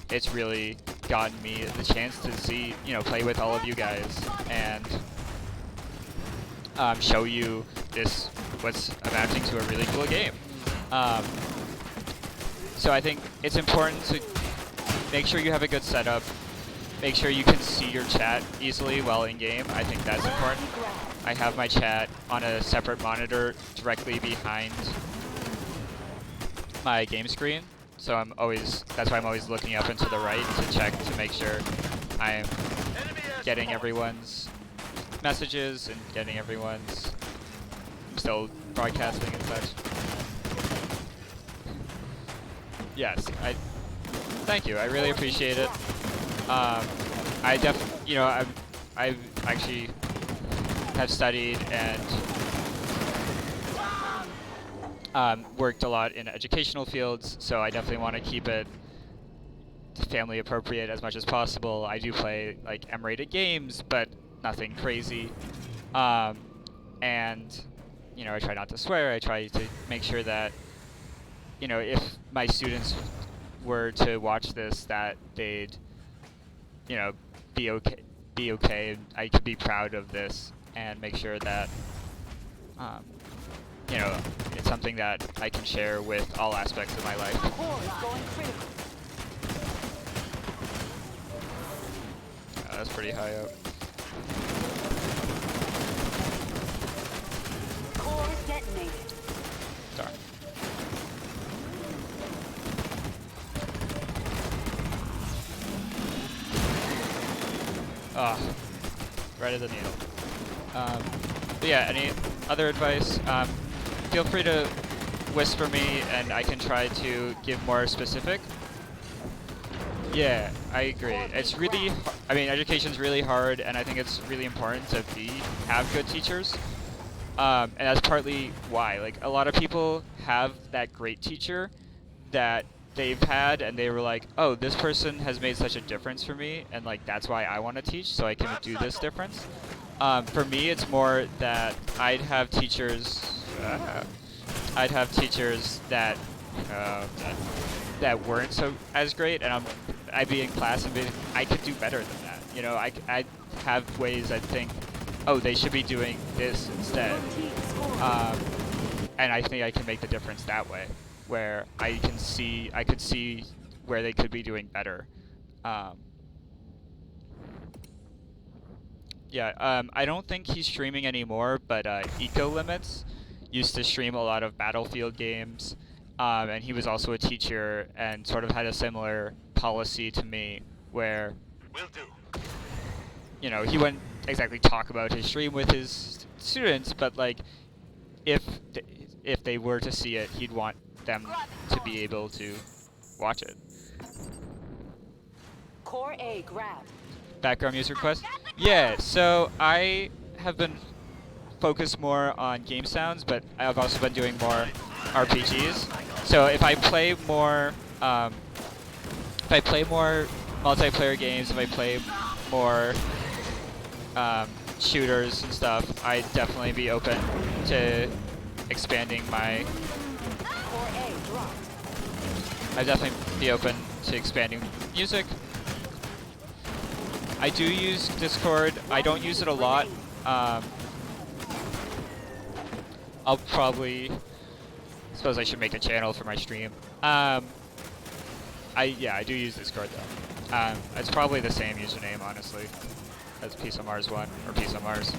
it's really gotten me the chance to see, play with all of you guys and show you what's amounting to a really cool game. So I think it's important to make sure you have a good setup. Make sure you can see your chat easily while in game. I think that's important. I have my chat on a separate monitor directly behind my game screen. So that's why I'm always looking up and to the right to check to make sure I'm getting everyone's messages and getting everyone's still broadcasting and such. Yes, thank you. I really appreciate it. I've actually have studied and worked a lot in educational fields, so I definitely want to keep it family appropriate as much as possible. I do play like M-rated games, but nothing crazy. And I try not to swear. I try to make sure that if my students were to watch this, that they'd be okay, and I could be proud of this and make sure that it's something that I can share with all aspects of my life. That's pretty high up. Core detonated. Darn. Ah, right at the needle. But yeah, any other advice? Feel free to whisper me and I can try to give more specific. Yeah, I agree. It's really, education's really hard, and I think it's really important to have good teachers. And that's partly why. Like, a lot of people have that great teacher that they've had, and they were like, oh, this person has made such a difference for me, and like that's why I want to teach, so I can do this difference. For me, it's more that I'd have teachers that that weren't as great, and I'd be in class and I could do better than that. I'd have ways I think, oh, they should be doing this instead, and I think I can make the difference that way, where I could see where they could be doing better. I don't think he's streaming anymore, but Eco Limits used to stream a lot of Battlefield games, and he was also a teacher and sort of had a similar policy to me, where Will do. He wouldn't exactly talk about his stream with his students, but like if they were to see it, he'd want them to be able to watch it. Core A grabbed. Background music request? Yeah, so I have been focused more on game sounds, but I've also been doing more RPGs. So if I play more multiplayer games, if I play more shooters and stuff, I'd definitely be open to expanding my. Core A dropped. I'd definitely be open to expanding music. I do use Discord. I don't use it a lot. I'll probably suppose I should make a channel for my stream. I do use Discord though. It's probably the same username, honestly, as Peaceonmars1 or Peaceonmars.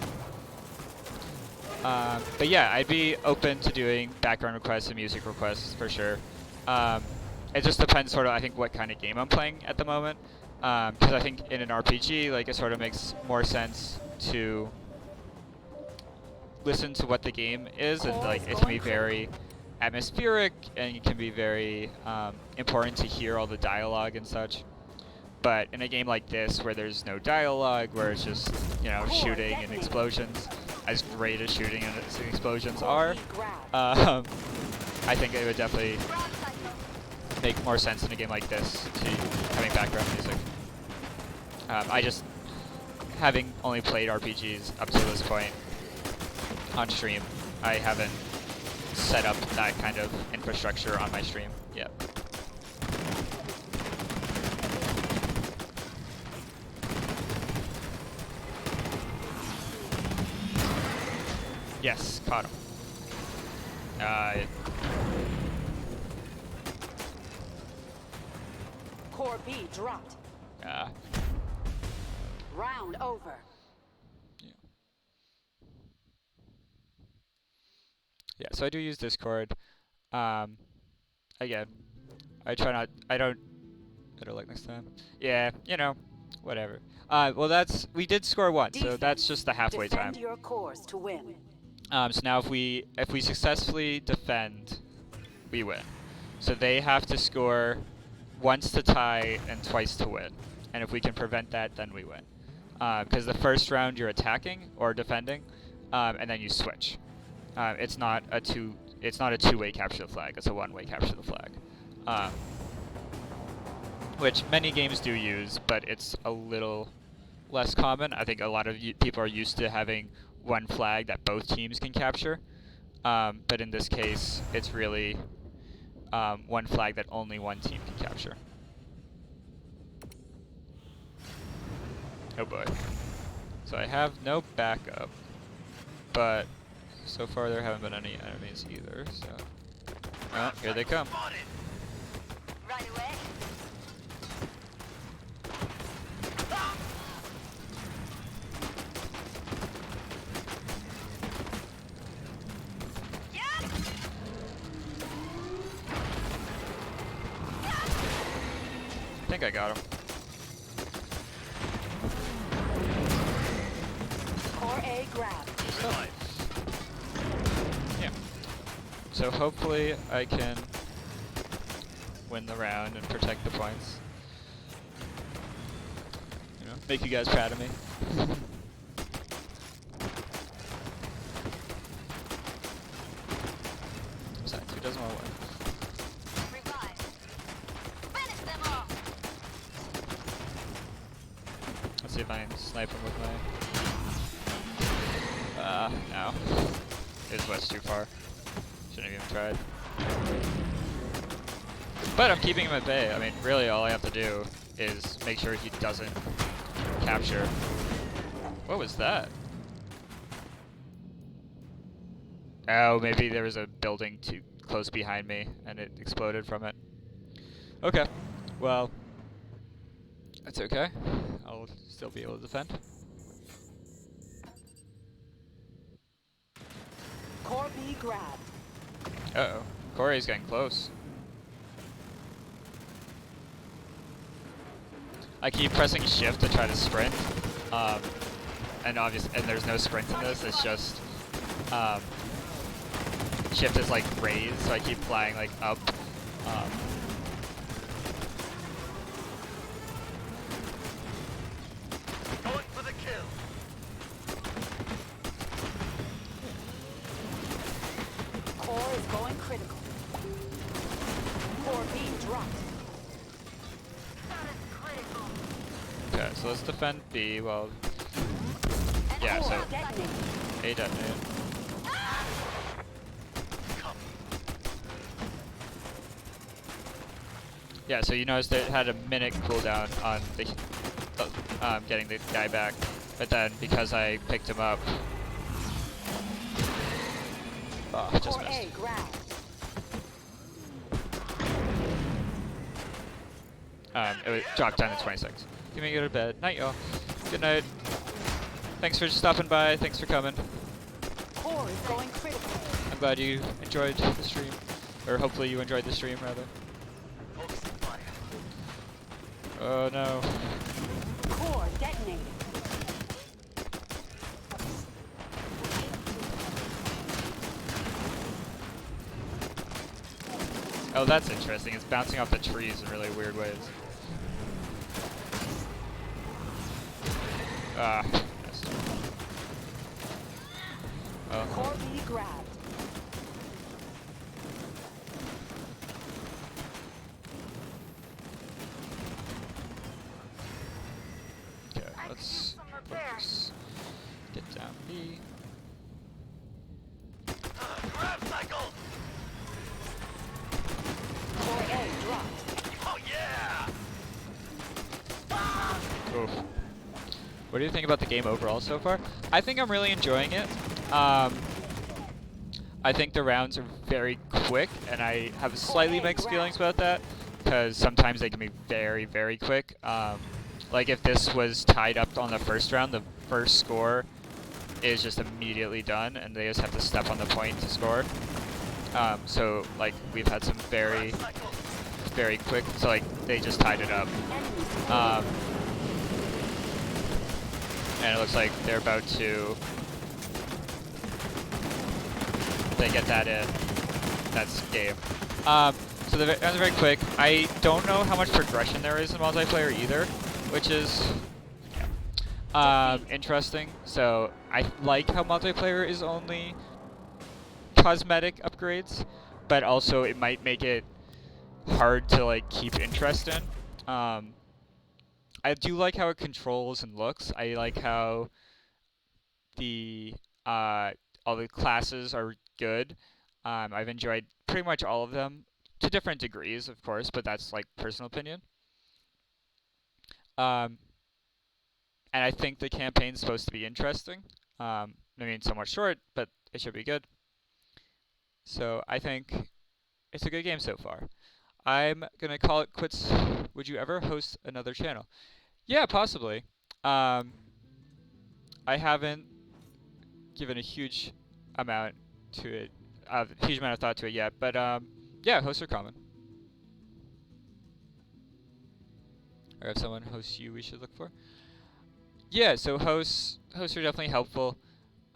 But yeah, I'd be open to doing background requests and music requests for sure. It just depends sort of, I think, what kind of game I'm playing at the moment. Because I think in an RPG, like, it sort of makes more sense to listen to what the game is, and like it can be very atmospheric, and it can be very important to hear all the dialogue and such. But in a game like this, where there's no dialogue, where it's just shooting and explosions, as great as shooting and explosions are, I think it would definitely make more sense in a game like this to having background music. I just, having only played RPGs up to this point on stream, I haven't set up that kind of infrastructure on my stream yet. Yes, caught him. Core B dropped. Round over. Yeah. Yeah, so I do use Discord. Again, I try not. I don't like next time. Yeah, you know, whatever. Well, we did score one, so that's just the halfway time. Defend your cores to win. So now if we successfully defend, we win. So they have to score once to tie and twice to win. And if we can prevent that, then we win. Because the first round you're attacking or defending, and then you switch. It's not a two-way capture the flag. It's a one-way capture the flag. Which many games do use, but it's a little less common. I think a lot of people are used to having one flag that both teams can capture. But in this case, it's really one flag that only one team can capture. Oh boy. So I have no backup, but so far there haven't been any enemies either, so... Oh, here they come. Right away. I think I got him. Core A grabbed. Yeah. So hopefully I can win the round and protect the points. You know, make you guys proud of me. Besides, who doesn't want to win? Let's see if I can snipe him with my... no. His west too far. Shouldn't have even tried. But I'm keeping him at bay. I mean, really all I have to do is make sure he doesn't capture. What was that? Oh, maybe there was a building too close behind me and it exploded from it. Okay. Well, that's okay. I'll still be able to defend. Core B grabbed. Uh-oh. Corey's getting close. I keep pressing shift to try to sprint. And there's no sprint in this, it's just shift is like raised, so I keep flying like up. Going for the kill. Core is going critical. Core B dropped. Okay, so let's defend B while... Yeah, so... Detonated. A detonated. Yeah, so you noticed it had a minute cooldown on the getting the guy back, but then because I picked him up, just Core missed. A grabbed. It dropped down to 26. Give me a go to bed. Night, y'all. Good night. Thanks for stopping by. Thanks for coming. Core is going critical. I'm glad you enjoyed the stream, or hopefully you enjoyed the stream rather. Oh no. Core detonated. Oh, that's interesting. It's bouncing off the trees in really weird ways. Missed. Oh. Core B grabbed. Okay, let's focus. Get down B. Grab cycle. Core A dropped. Oh yeah. Oof. What do you think about the game overall so far? I think I'm really enjoying it. I think the rounds are very quick, and I have slightly mixed feelings about that, because sometimes they can be very, very quick. Like if this was tied up on the first round, the first score is just immediately done, and they just have to step on the point to score. So like we've had some very, very quick. So like they just tied it up, and it looks like they're about to. They get that in. That's game. So the rounds are very quick. I don't know how much progression there is in multiplayer either, which is interesting. So I like how multiplayer is only cosmetic upgrades, but also it might make it hard to like keep interest in. I do like how it controls and looks. I like how the all the classes are good. I've enjoyed pretty much all of them to different degrees, of course, but that's like personal opinion. And I think the campaign's supposed to be interesting. I mean, somewhat short, but it should be good. So I think it's a good game so far. I'm gonna call it quits. Would you ever host another channel? Yeah, possibly. I haven't given a huge amount to it, a huge amount of thought to it yet, but yeah, hosts are common. Or if someone hosts you, we should look for. Yeah, so hosts are definitely helpful.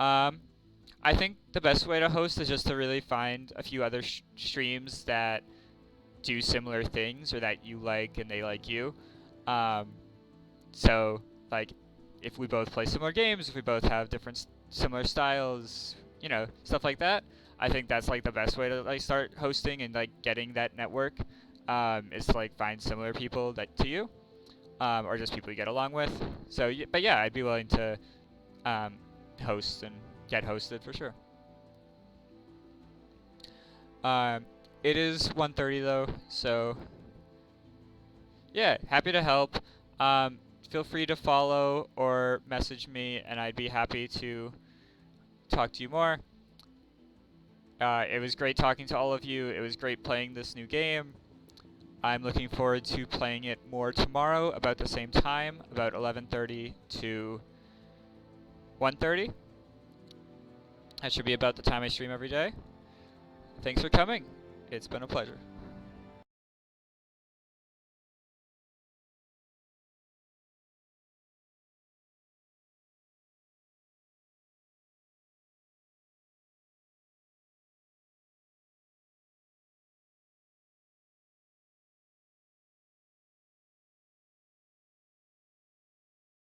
I think the best way to host is just to really find a few other streams that do similar things or that you like and they like you. So like if we both play similar games, if we both have different similar styles, you know, stuff like that, I think that's like the best way to like start hosting and like getting that network, is to like find similar people that to you, or just people you get along with. So but yeah, I'd be willing to host and get hosted for sure. It is 1:30 though, so yeah, happy to help. Feel free to follow or message me, and I'd be happy to talk to you more. It was great talking to all of you. It was great playing this new game. I'm looking forward to playing it more tomorrow about the same time, about 11:30 to 1:30. That should be about the time I stream every day. Thanks for coming. It's been a pleasure.